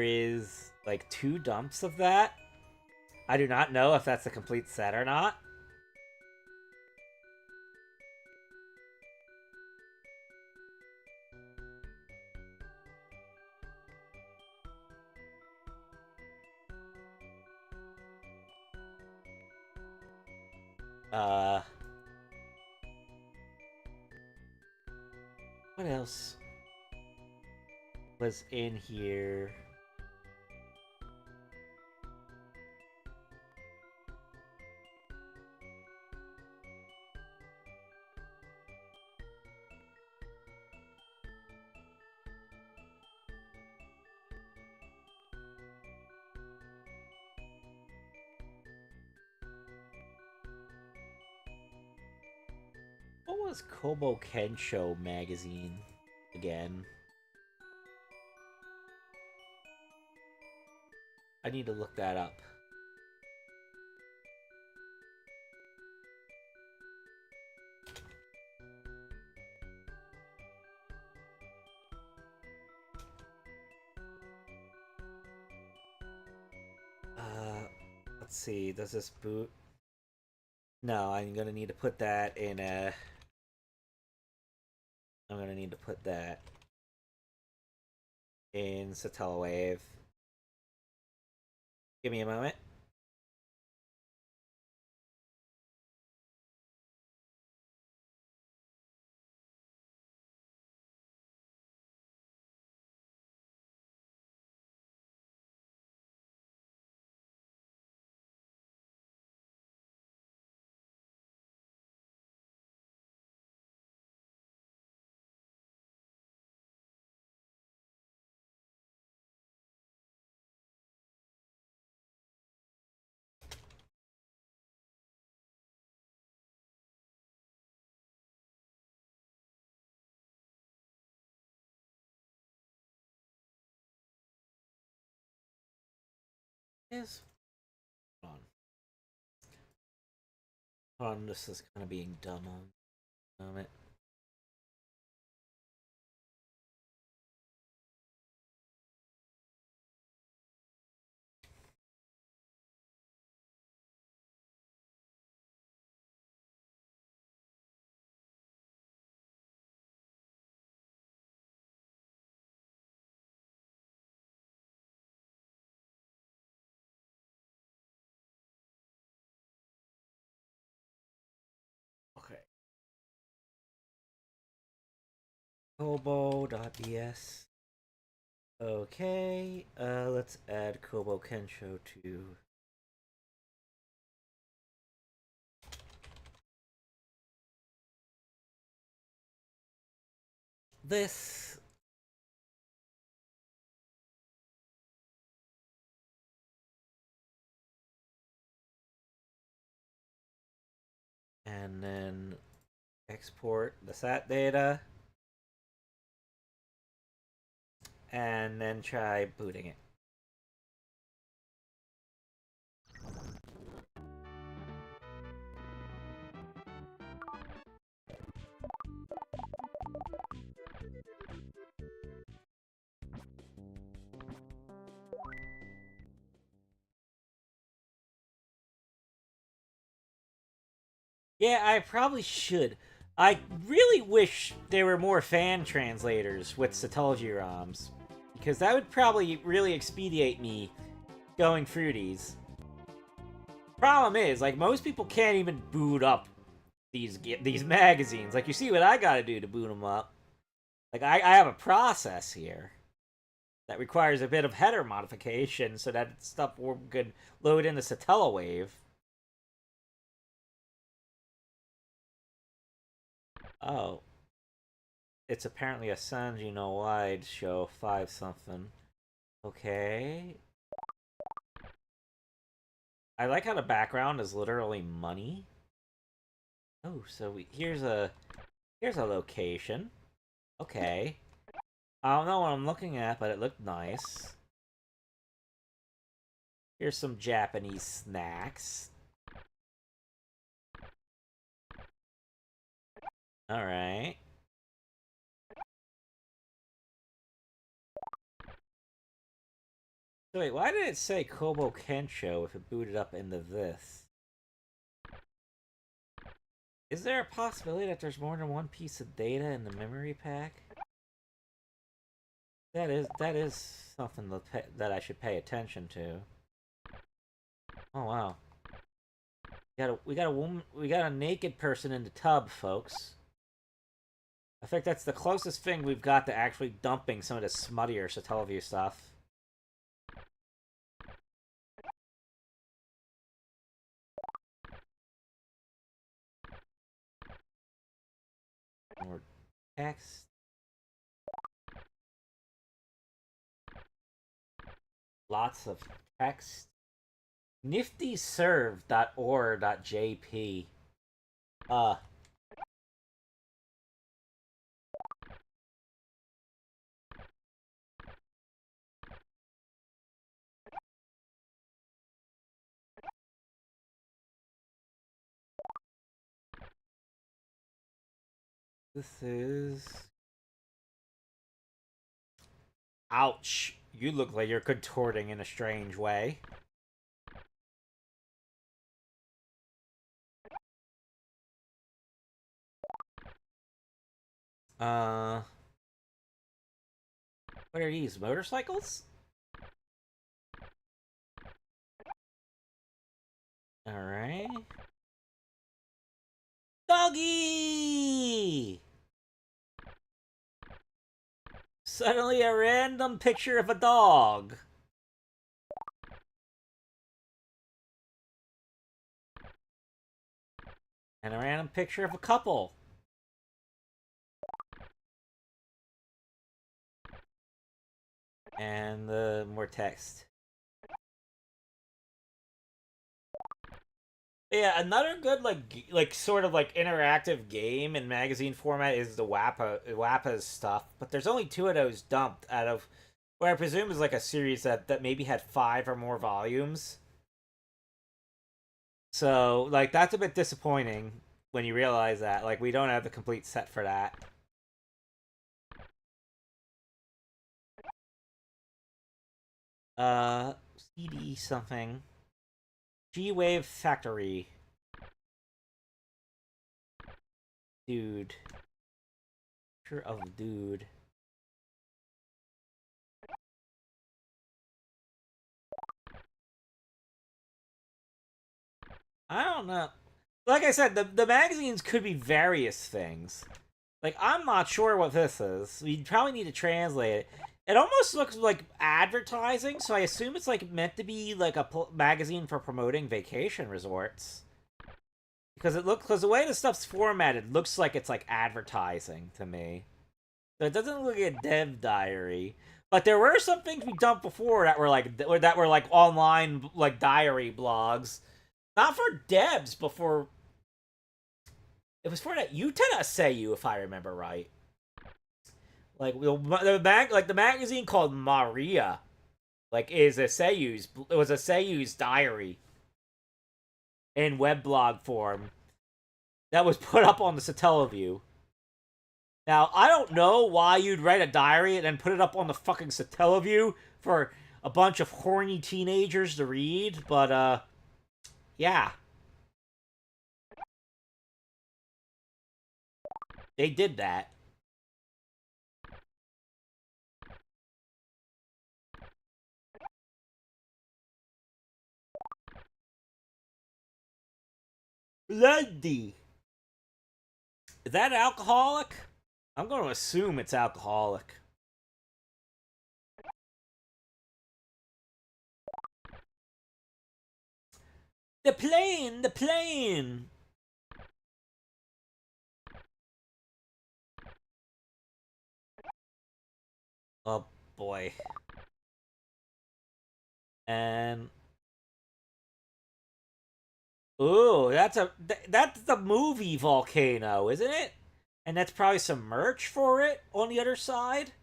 is like 2 dumps of that. I do not know if that's a complete set or not. What else was in here? What was Kobo Kensho magazine again? I need to look that up. Let's see. Does this boot? No, I'm gonna need to put that in a. I'm gonna need to put that in Satellaview. Give me a moment. Yes. Hold on, this is kind of being dumb on the moment. Okay. Kobo.bs. Okay, let's add Kobo Kensho to this. And then export the SAT data. And then try booting it. Yeah, I probably should. I really wish there were more fan translators with Satellaview ROMs, because that would probably really expedite me going through these. Problem is, like, most people can't even boot up these magazines. Like, you see what I gotta do to boot them up. Like, I have a process here that requires a bit of header modification so that stuff could load into Satellaview. Oh. It's apparently a Sanji no Wide show, 5 something. Okay. I like how the background is literally money. Oh, so here's a location. Okay. I don't know what I'm looking at, but it looked nice. Here's some Japanese snacks. Alright. So wait, why did it say Kobo Kensho if it booted up into this? Is there a possibility that there's more than one piece of data in the memory pack? That is something that I should pay attention to. Oh wow. We got a naked person in the tub, folks. I think that's the closest thing we've got to actually dumping some of the smuttier Satellaview stuff. More text. Lots of text. niftyserve.or.jp. This is... Ouch. You look like you're contorting in a strange way. What are these, motorcycles? Alright. Doggy! Suddenly a random picture of a dog. And a random picture of a couple. And more text. Yeah, another good like sort of like interactive game in magazine format is the Wappa's stuff, but there's only 2 of those dumped out of what I presume is like a series that maybe had 5 or more volumes. So like that's a bit disappointing when you realize that like we don't have the complete set for that. CD something. G-Wave Factory. Dude. Picture of dude. I don't know. Like I said, the magazines could be various things. Like, I'm not sure what this is. We probably need to translate it. It almost looks like advertising, so I assume it's like meant to be like a magazine for promoting vacation resorts. Because the way the stuff's formatted looks like it's like advertising to me. So it doesn't look like a dev diary. But there were some things we dumped before that were like online like diary blogs. Not for devs, but for... It was for that Utena Seiyu, if I remember right. Like the magazine called Maria, like is a Seiyu's. It was a Seiyu's diary in weblog form that was put up on the Satellaview. Now I don't know why you'd write a diary and then put it up on the fucking Satellaview for a bunch of horny teenagers to read, but yeah. They did that. Bloody. Is that alcoholic? I'm going to assume it's alcoholic. The plane! The plane! Oh, boy. And... Ooh, that's the movie volcano, isn't it? And that's probably some merch for it on the other side?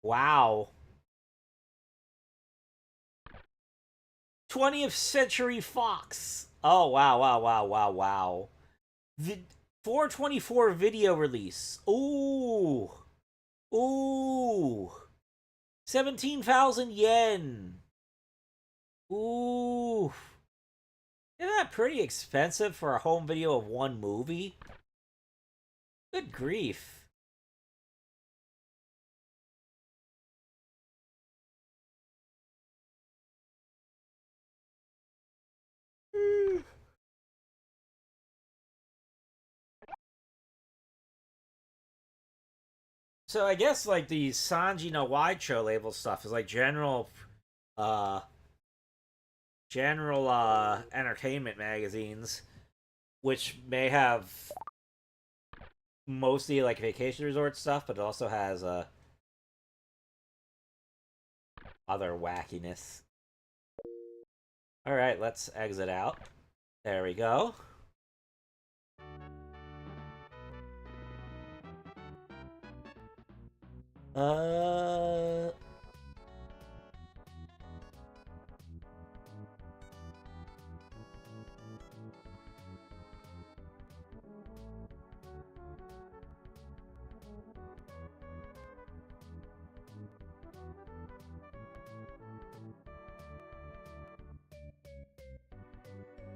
Wow. 20th Century Fox. Oh, wow, wow, wow, wow, wow. 424 video release. Ooh. Ooh. 17,000 yen. Ooh. Isn't that pretty expensive for a home video of one movie? Good grief. So I guess like the Sanji no Waicho label stuff is like uh general entertainment magazines, which may have mostly like vacation resort stuff, but it also has other wackiness. All right, let's exit out. There we go. Uh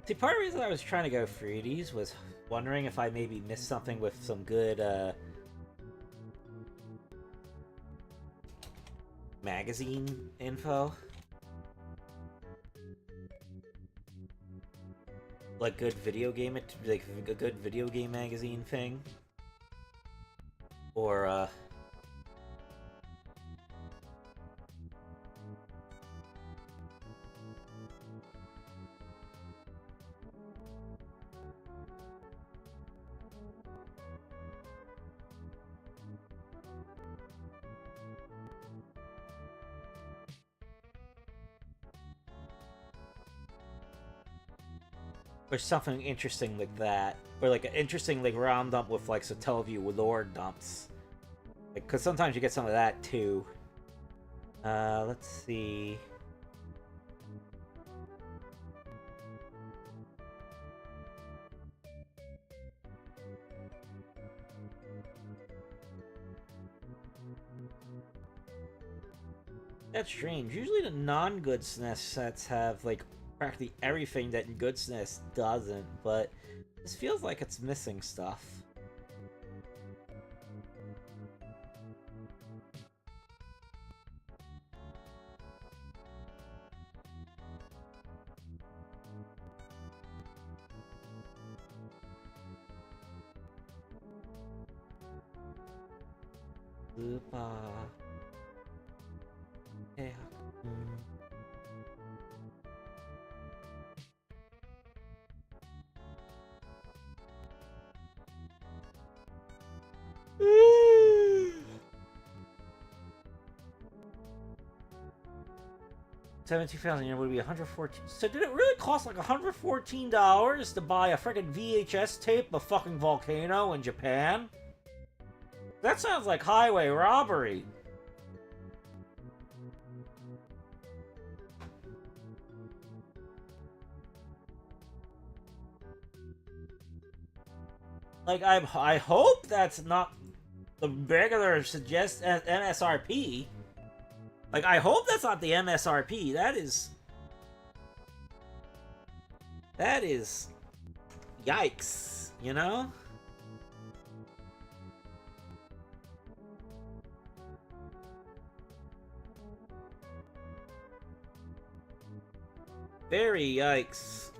See, part of the reason I was trying to go 3Ds was wondering if I maybe missed something with some good magazine info. Like good video game, like a good video game magazine thing. Or something interesting like that. Or like an interesting like roundup with like Satellaview with lore dumps. Like, cause sometimes you get some of that too. Let's see. That's strange. Usually the non-good SNES sets have like practically everything that good SNES doesn't, but this feels like it's missing stuff. Oopa. Yeah. 17,000 yen would be 114. So did it really cost like $114 to buy a freaking VHS tape of fucking Volcano in Japan? That sounds like highway robbery. Like, I hope that's not the regular suggest MSRP. Like, I hope that's not the MSRP. That is yikes, you know? Very yikes.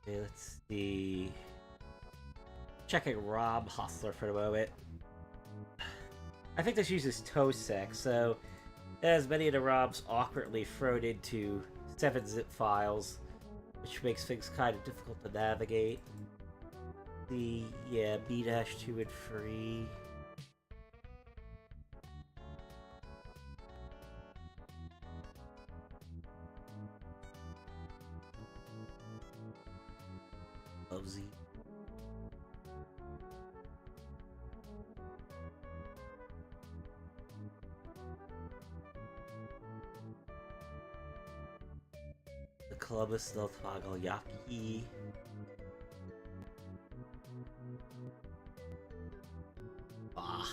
Okay, let's see. Checking Rob Hustler for the moment. I think this uses TOSEC, so it has many of the ROMs awkwardly thrown into 7-zip files, which makes things kind of difficult to navigate. Yeah, B-2 and 3. Z. The Columbus del Tagliaki. Ah.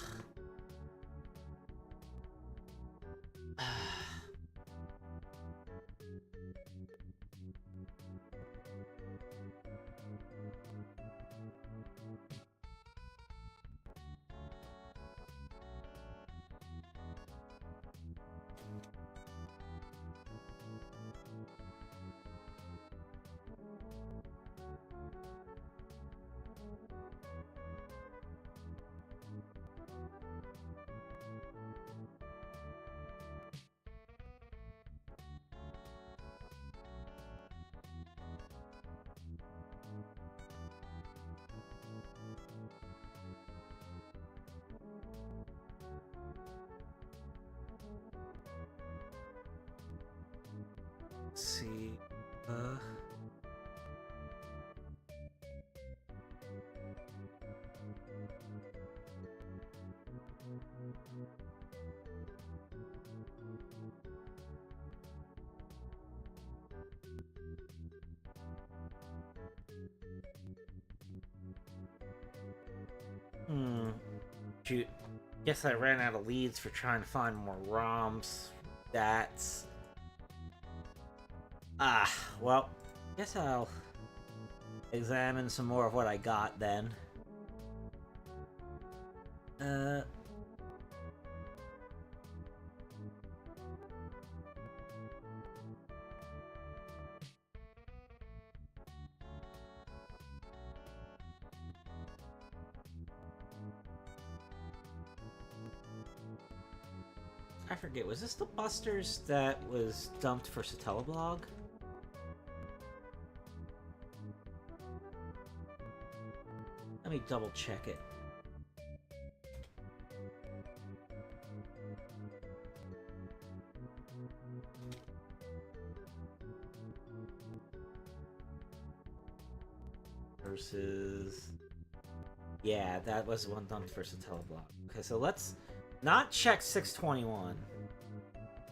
Let's see. Shoot. Guess I ran out of leads for trying to find more ROMs. That's... well, guess I'll examine some more of what I got then. I forget, was this the Busters that was dumped for Satellaview? Let me double check it. Versus... Yeah, that was the one dumped for Satellaview. Okay, so let's not check 621.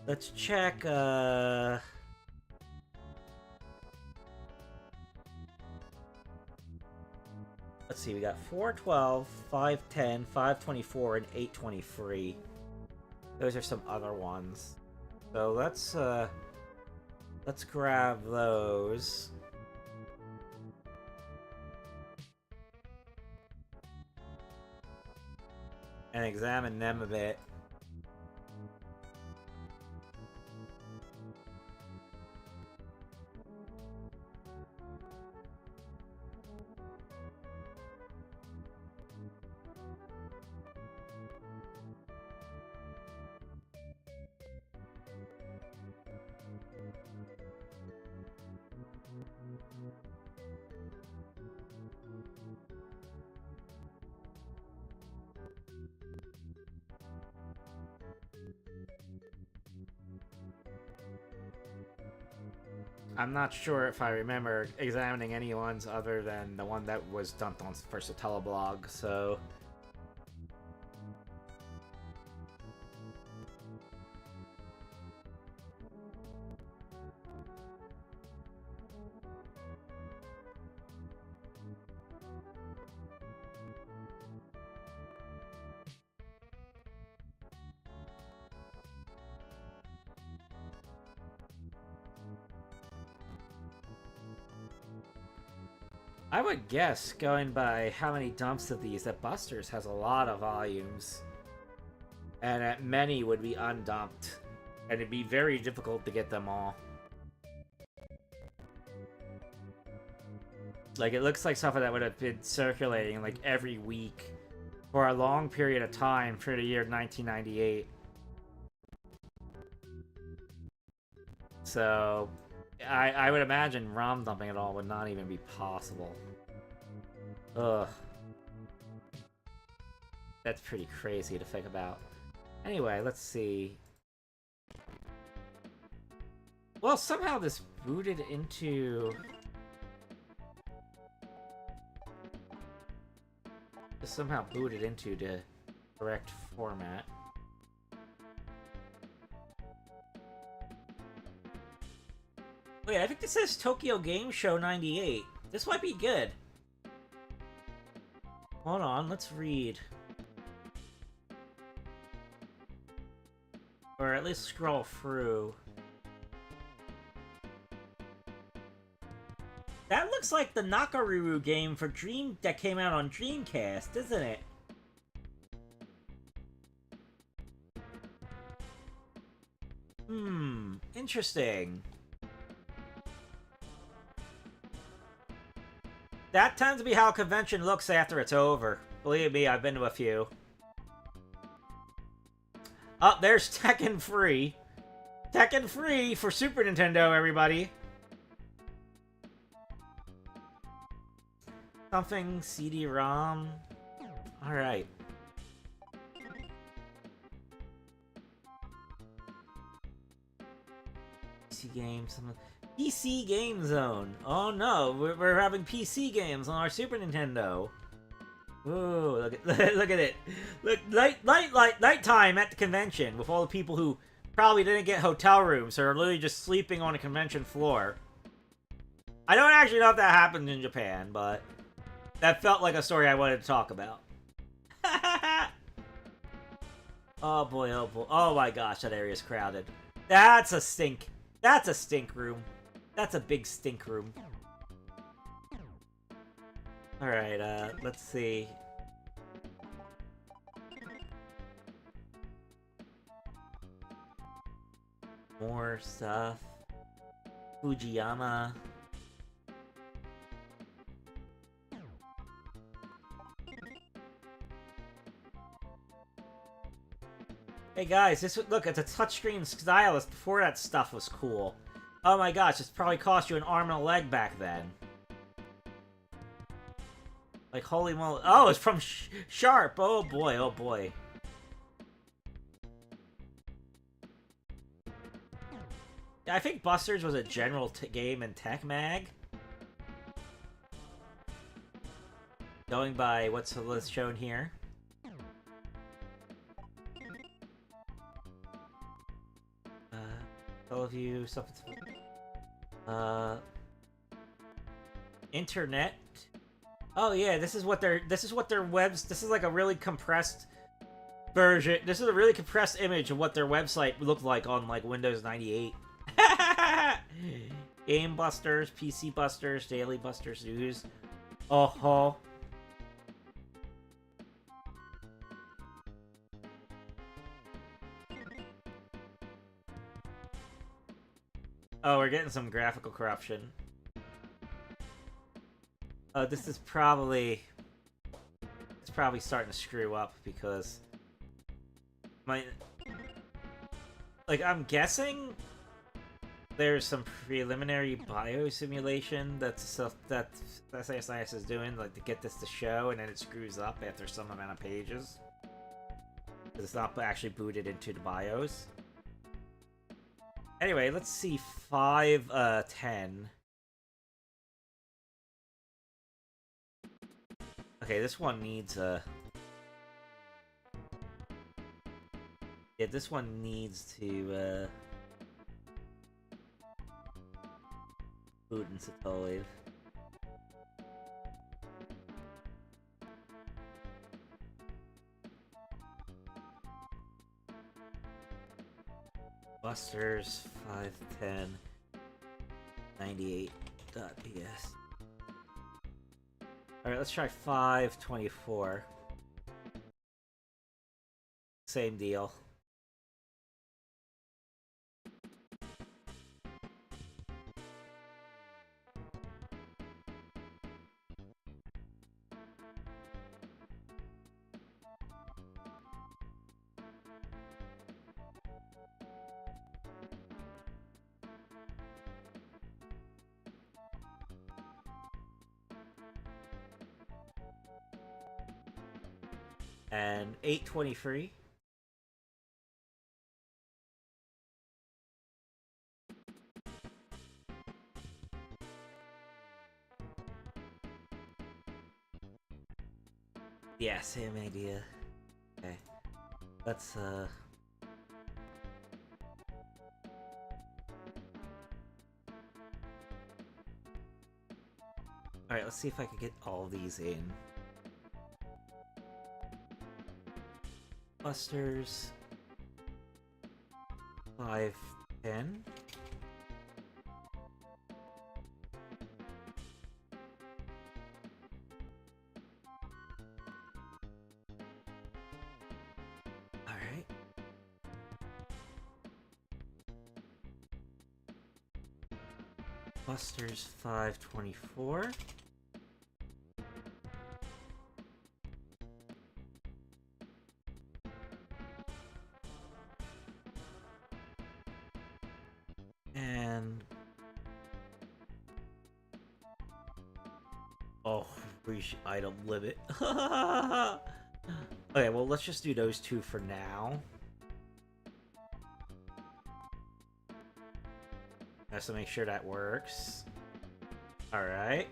Let's check, let's see, we got 412, 510, 524, and 823. Those are some other ones. So let's grab those. And examine them a bit. I'm not sure if I remember examining any ones other than the one that was dumped on for Satellaview, so... I would guess, going by how many dumps of these, that Buster's has a lot of volumes. And that many would be undumped. And it'd be very difficult to get them all. Like, it looks like stuff that would have been circulating, like, every week for a long period of time for the year 1998. So... I would imagine ROM dumping it all would not even be possible. Ugh. That's pretty crazy to think about. Anyway, let's see. Well, somehow this booted into... This somehow booted into the correct format. Wait, I think this says Tokyo Game Show 98. This might be good. Hold on, let's read. Or at least scroll through. That looks like the Nakaruru game for Dream that came out on Dreamcast, isn't it? Interesting. That tends to be how a convention looks after it's over. Believe me, I've been to a few. Oh, there's Tekken Free. Tekken Free for Super Nintendo, everybody. Something CD-ROM. Alright. PC games. PC Game Zone. Oh no, we're having PC games on our Super Nintendo. Ooh, look at it. Look, nighttime at the convention with all the people who probably didn't get hotel rooms or are literally just sleeping on a convention floor. I don't actually know if that happened in Japan, but that felt like a story I wanted to talk about. Oh boy, oh boy. Oh my gosh, that area's crowded. That's a stink. That's a stink room. That's a big stink room. Alright, let's see. More stuff. Fujiyama. Hey guys, look, it's a touchscreen stylus. Before that stuff was cool. Oh my gosh, this probably cost you an arm and a leg back then. Like, holy moly. Oh, it's from Sharp. Oh boy, oh boy. I think Buster's was a general game and tech mag. Going by what's the list shown here. Satellaview, something. Internet. Oh yeah, this is what their webs. This is like a really compressed version. This is a really compressed image of what their website looked like on like Windows 98. Game Busters, PC Busters, Daily Busters News. Oh ho. Oh, we're getting some graphical corruption. This is probably... It's probably starting to screw up because... My... Like, I'm guessing... There's some preliminary biosimulation that SASIS is doing, like, to get this to show, and then it screws up after some amount of pages. Because it's not actually booted into the BIOS. Anyway, let's see 510. Okay, this one needs a... Yeah, this one needs to, boot in Satellaview. Busters 510 98.ps. Alright, let's try 524. Same deal. And 823. Yeah, same idea. Okay. Let's, Alright, let's see if I can get all these in. Busters 510. Alright. Busters 524. And... Oh, reach item limit. Okay, well, let's just do those two for now. Just to make sure that works. Alright.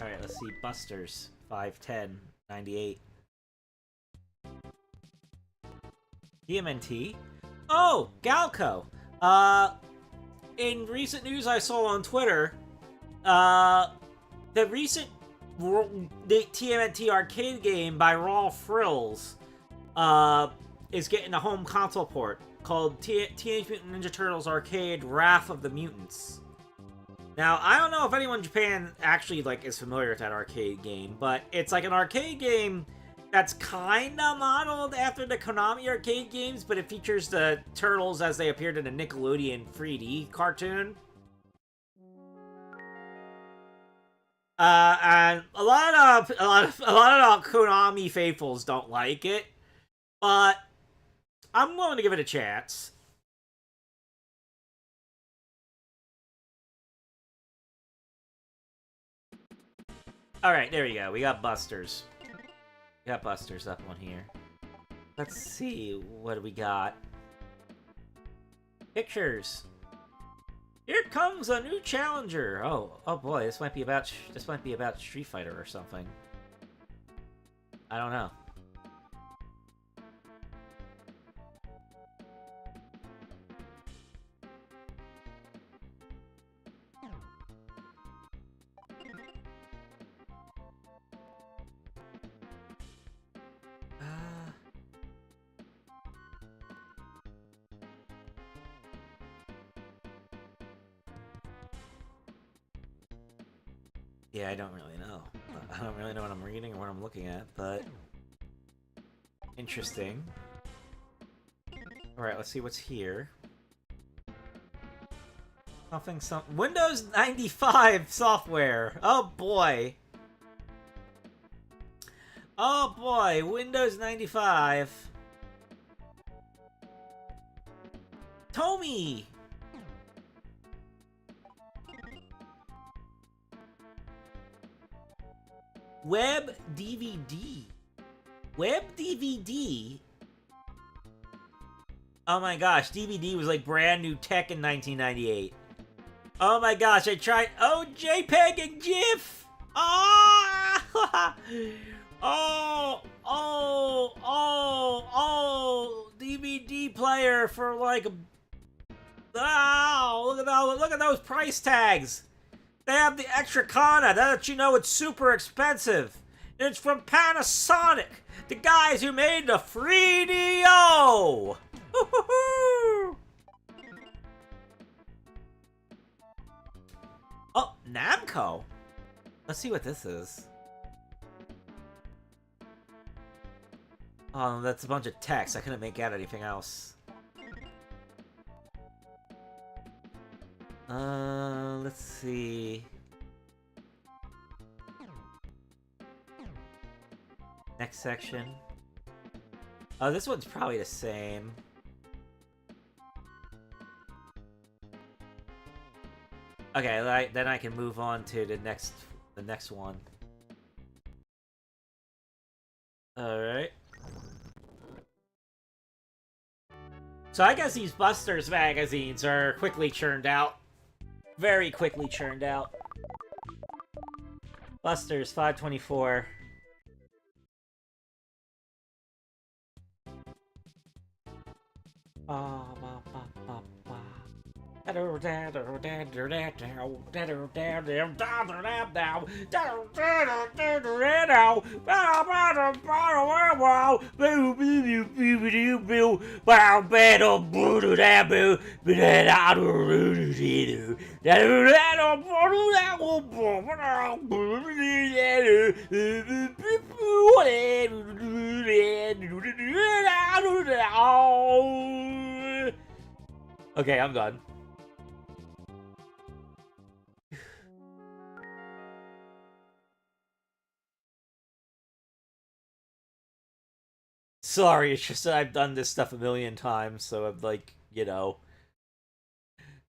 Alright, let's see. Busters. 510. 98. TMNT. Oh! Galco! In recent news I saw on Twitter, the recent the TMNT arcade game by Raw Frills, is getting a home console port called Teenage Mutant Ninja Turtles Arcade Wrath of the Mutants. Now, I don't know if anyone in Japan actually, like, is familiar with that arcade game, but it's like an arcade game that's kinda modeled after the Konami arcade games, but it features the turtles as they appeared in a Nickelodeon 3D cartoon. And a lot of Konami faithfuls don't like it, but I'm willing to give it a chance. Alright, there we go. We got Busters. We got Busters up on here. Let's see, what do we got? Pictures. Here comes a new challenger. Oh boy, this might be about Street Fighter or something. I don't know. Yeah, I don't really know. I don't really know what I'm reading or what I'm looking at, but interesting. Alright, let's see what's here. Something. Windows 95 software! Oh boy! Oh boy, Windows 95. Tomy! Web DVD. Web DVD? Oh my gosh, DVD was like brand new tech in 1998. Oh my gosh, I tried. Oh, JPEG and GIF! Ah! Oh! DVD player for like. Oh, look at those price tags. They have the extra Kana. That lets you know it's super expensive. And it's from Panasonic, the guys who made the 3DO. Oh, Namco. Let's see what this is. Oh, that's a bunch of text. I couldn't make out anything else. Let's see. Next section. Oh, this one's probably the same. Okay, then I can move on to the next one. Alright. So I guess these Busters magazines are quickly churned out. Very quickly churned out. Busters 524. Okay, I'm done. Sorry, it's just that I've done this stuff a million times, so I'm like, you know,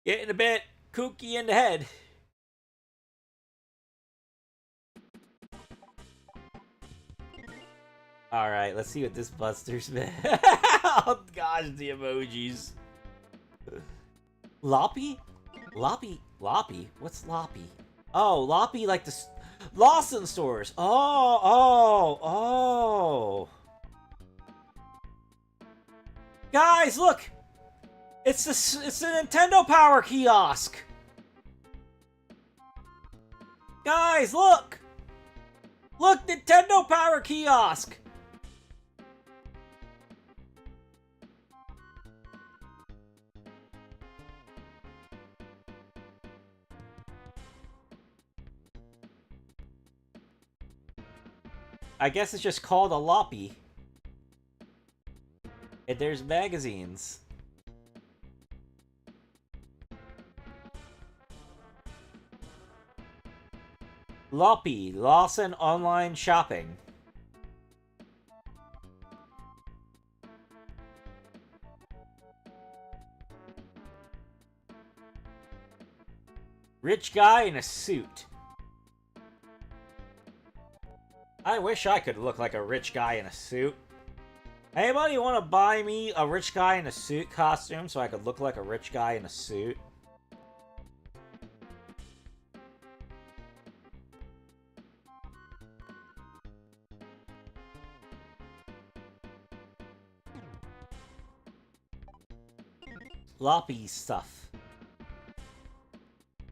getting a bit kooky in the head. Alright, let's see what this Buster's been. Oh gosh, the emojis. Loppy? Loppy? What's Loppy? Oh, Loppy like the Lawson stores. Oh. Guys, look! It's the Nintendo Power kiosk! Guys, look! Look, Nintendo Power kiosk! I guess it's just called a Loppy. And there's magazines. Loppy, Lawson Online Shopping. Rich guy in a suit. I wish I could look like a rich guy in a suit. Anybody want to buy me a rich guy in a suit costume so I could look like a rich guy in a suit? Loppy stuff.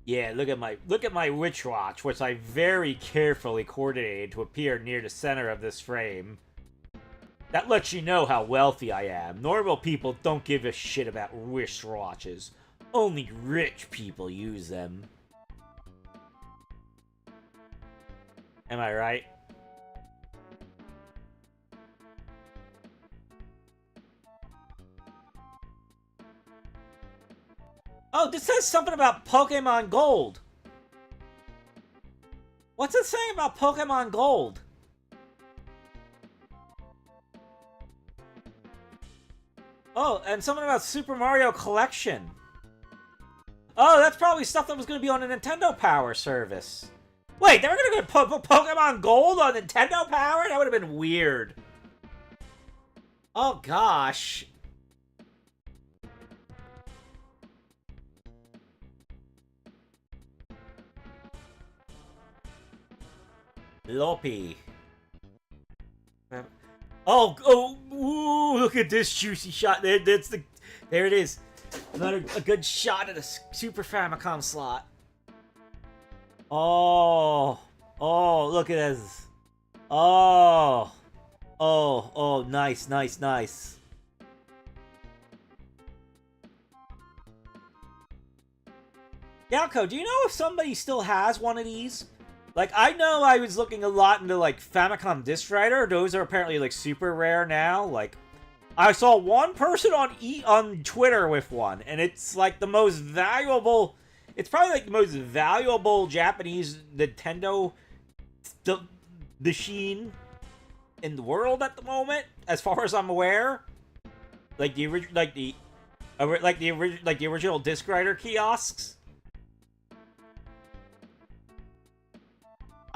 Yeah, look at my witch watch, which I very carefully coordinated to appear near the center of this frame. That lets you know how wealthy I am. Normal people don't give a shit about wristwatches. Only rich people use them. Am I right? Oh, this says something about Pokemon Gold. What's it saying about Pokemon Gold? Oh, and something about Super Mario Collection. Oh, that's probably stuff that was going to be on a Nintendo Power service. Wait, they were going to put Pokemon Gold on Nintendo Power? That would have been weird. Oh, gosh. Loppy. Oh, ooh, look at this juicy shot. There it is. Another a good shot at a Super Famicom slot. Oh, look at this. Oh, nice. Yako, do you know if somebody still has one of these? Like, I know I was looking a lot into, like, Famicom Disc Writer. Those are apparently, like, super rare now. Like, I saw one person on Twitter with one, and it's, like, the most valuable... It's probably, like, the most valuable Japanese Nintendo machine in the world at the moment, as far as I'm aware. Like, the original Disc Writer kiosks.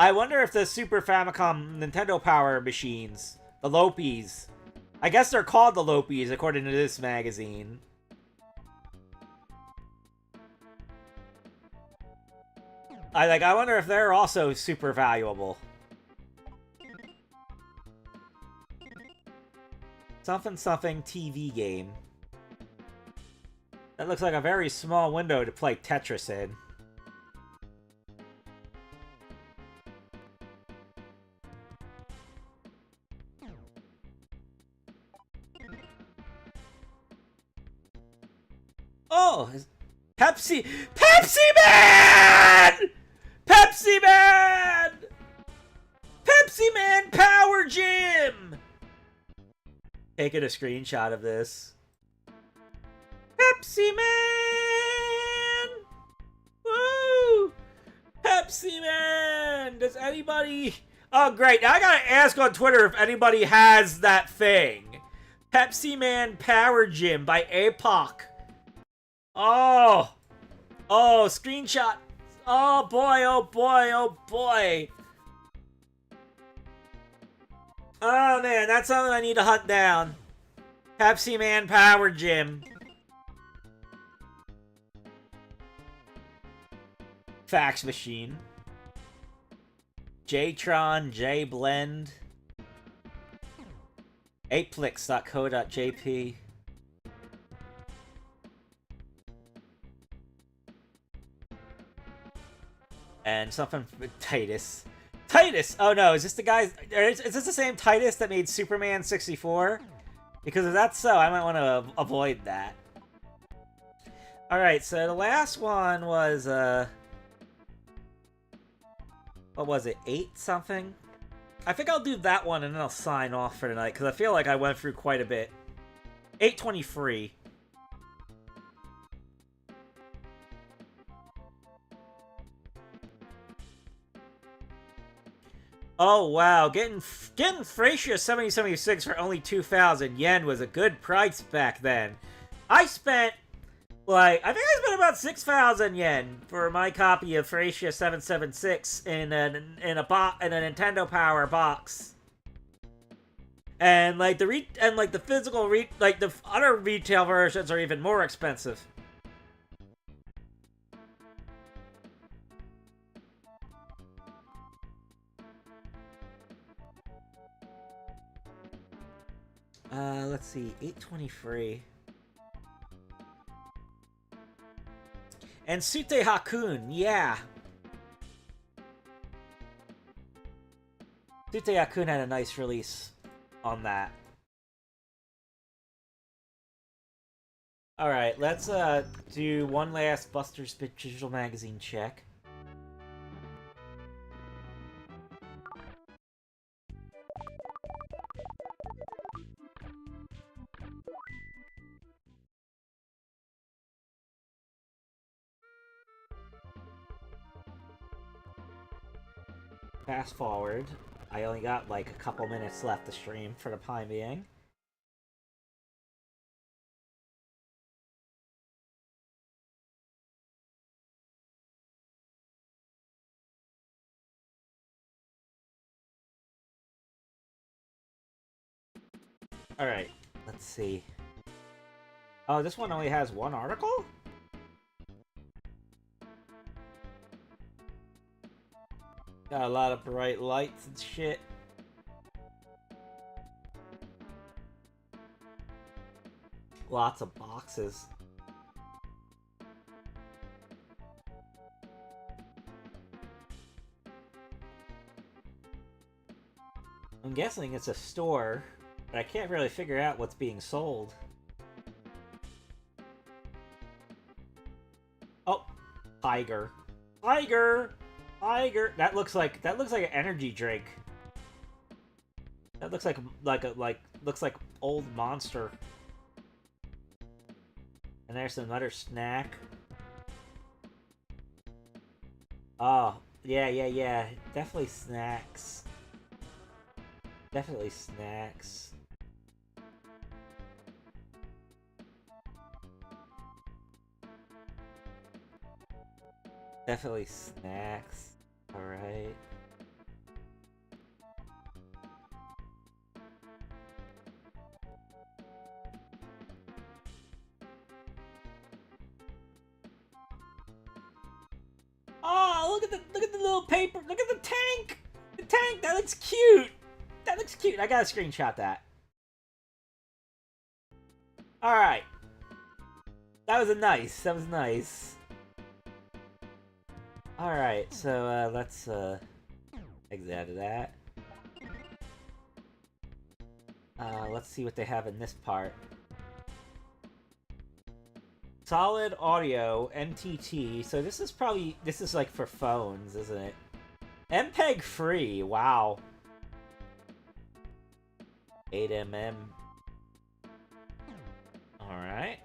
I wonder if the Super Famicom Nintendo Power machines, the Loppies, I guess they're called the Loppies according to this magazine. I wonder if they're also super valuable. Something TV game. That looks like a very small window to play Tetris in. Oh, Pepsi Man! Pepsi Man! Pepsi Man Power Gym! Taking a screenshot of this. Pepsi Man! Woo! Pepsi Man! Does anybody... Oh, great. Now I gotta ask on Twitter if anybody has that thing. Pepsi Man Power Gym by APOC. Oh! Oh, screenshot. Oh boy, oh boy, oh boy. Oh man, that's something I need to hunt down. Pepsi Man Power Gym. Fax machine. Jtron, JBlend. Aplix.co.jp. And something with Titus. Titus! Oh no, is this the guy... Is this the same Titus that made Superman 64? Because if that's so, I might want to avoid that. Alright, so the last one was, what was it? 8 something? I think I'll do that one and then I'll sign off for tonight, because I feel like I went through quite a bit. 823. Oh wow, getting Frasier 7076 for only 2,000 yen was a good price back then. I spent, like, I think I spent about 6,000 yen for my copy of Frasier 776 in a Nintendo Power box. And like the physical the other retail versions are even more expensive. Let's see, 823. And Sute Hakun, yeah. Sute Hakun had a nice release on that. Alright, let's do one last Buster's Digital Magazine check. Fast forward. I only got like a couple minutes left to stream for the time being. Alright, let's see. Oh, this one only has one article? Got a lot of bright lights and shit. Lots of boxes. I'm guessing it's a store, but I can't really figure out what's being sold. Oh, Tiger. Tiger! Tiger! That looks like an energy drink. That looks like old Monster. And there's another snack. Oh, yeah. Definitely snacks. Definitely snacks. Definitely snacks. Alright. Oh, look at the little paper. Look at the tank. The tank. That looks cute. That looks cute. I gotta screenshot that. All right. That was nice. That was nice. All right. So let's exit out of that. Let's see what they have in this part. Solid audio, NTT. So this is like for phones, isn't it? MPEG free. Wow. 8mm. Alright.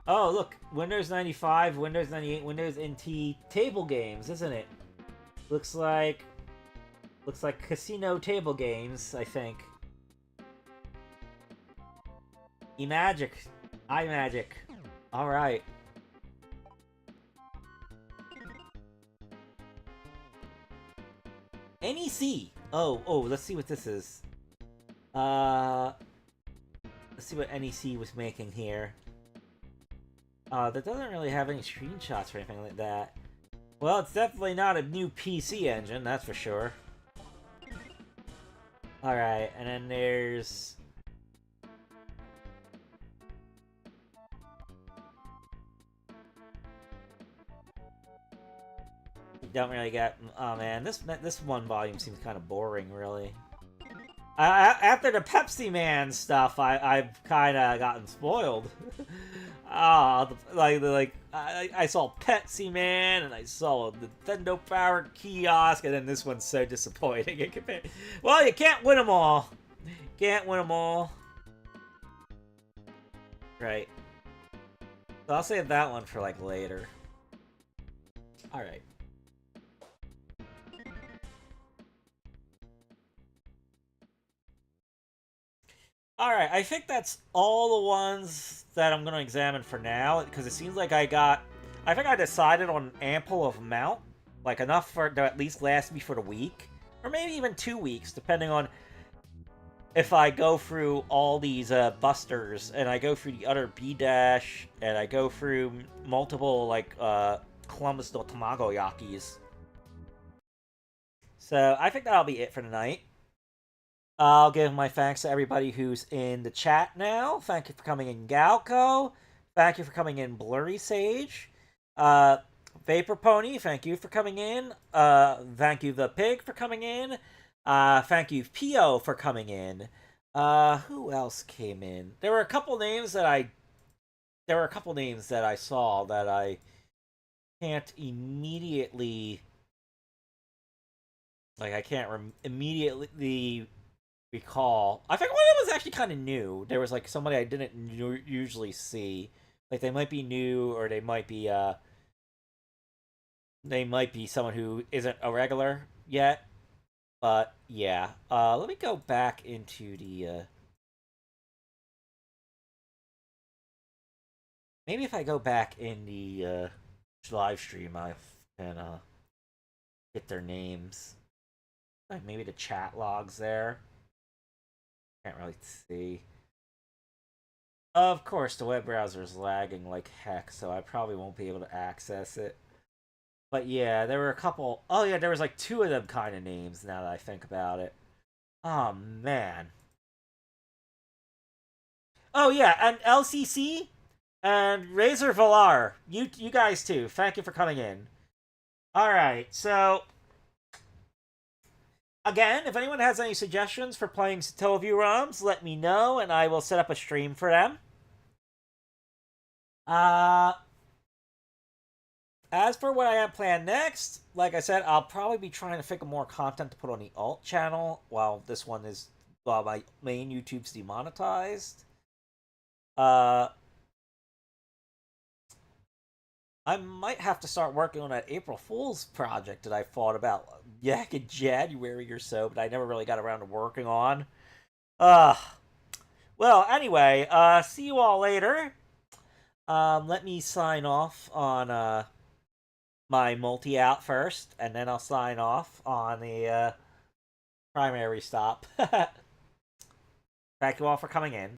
Oh, look. Windows 95, Windows 98, Windows NT table games, isn't it? Looks like casino table games, I think. eMagic. iMagic. Alright. NEC. Oh, let's see what this is. Let's see what NEC was making here. That doesn't really have any screenshots or anything like that. Well, it's definitely not a new PC engine, that's for sure. Alright, and then there's... Don't really get... Oh man, this one volume seems kind of boring, really. After the Pepsi Man stuff, I've kind of gotten spoiled. I saw Pepsi Man, and I saw a Nintendo Power Kiosk, and then this one's so disappointing. Well, you can't win them all. Can't win them all. Right. So I'll save that one for, like, later. Alright. Alright, I think that's all the ones that I'm going to examine for now, because it seems like I think I decided on an ample amount, like enough for to at least last me for the week, or maybe even 2 weeks, depending on if I go through all these busters, and I go through the other B-Dash, and I go through multiple, like, Columbus no Tamago Yakis. So, I think that'll be it for tonight. I'll give my thanks to everybody who's in the chat now. Thank you for coming in, Galco. Thank you for coming in, Blurry Sage. Vapor Pony, thank you for coming in. Thank you, The Pig, for coming in. Thank you, Pio, for coming in. Who else came in? There were a couple names that I saw that I can't immediately, like, I can't immediately recall. I think one of them was actually kind of new. There was like somebody I didn't usually see. Like they might be new, or they might be someone who isn't a regular yet. But yeah, let me go back into the. Maybe if I go back in the live stream, I can get their names. Like maybe the chat logs there. Can't really see. Of course, the web browser is lagging like heck, so I probably won't be able to access it. But yeah, there were a couple. Oh yeah, there was like two of them kind of names. Now that I think about it. Oh man. Oh yeah, and LCC and Razor Valar. You guys too. Thank you for coming in. All right, so again, if anyone has any suggestions for playing Satellaview ROMs, let me know, and I will set up a stream for them. As for what I have planned next, like I said, I'll probably be trying to think of more content to put on the alt channel while my main YouTube's demonetized. I might have to start working on that April Fool's project that I thought about back in January or so, but I never really got around to working on. Uh, well, anyway, see you all later. Let me sign off on my multi-out first, and then I'll sign off on the primary stop. Thank you all for coming in.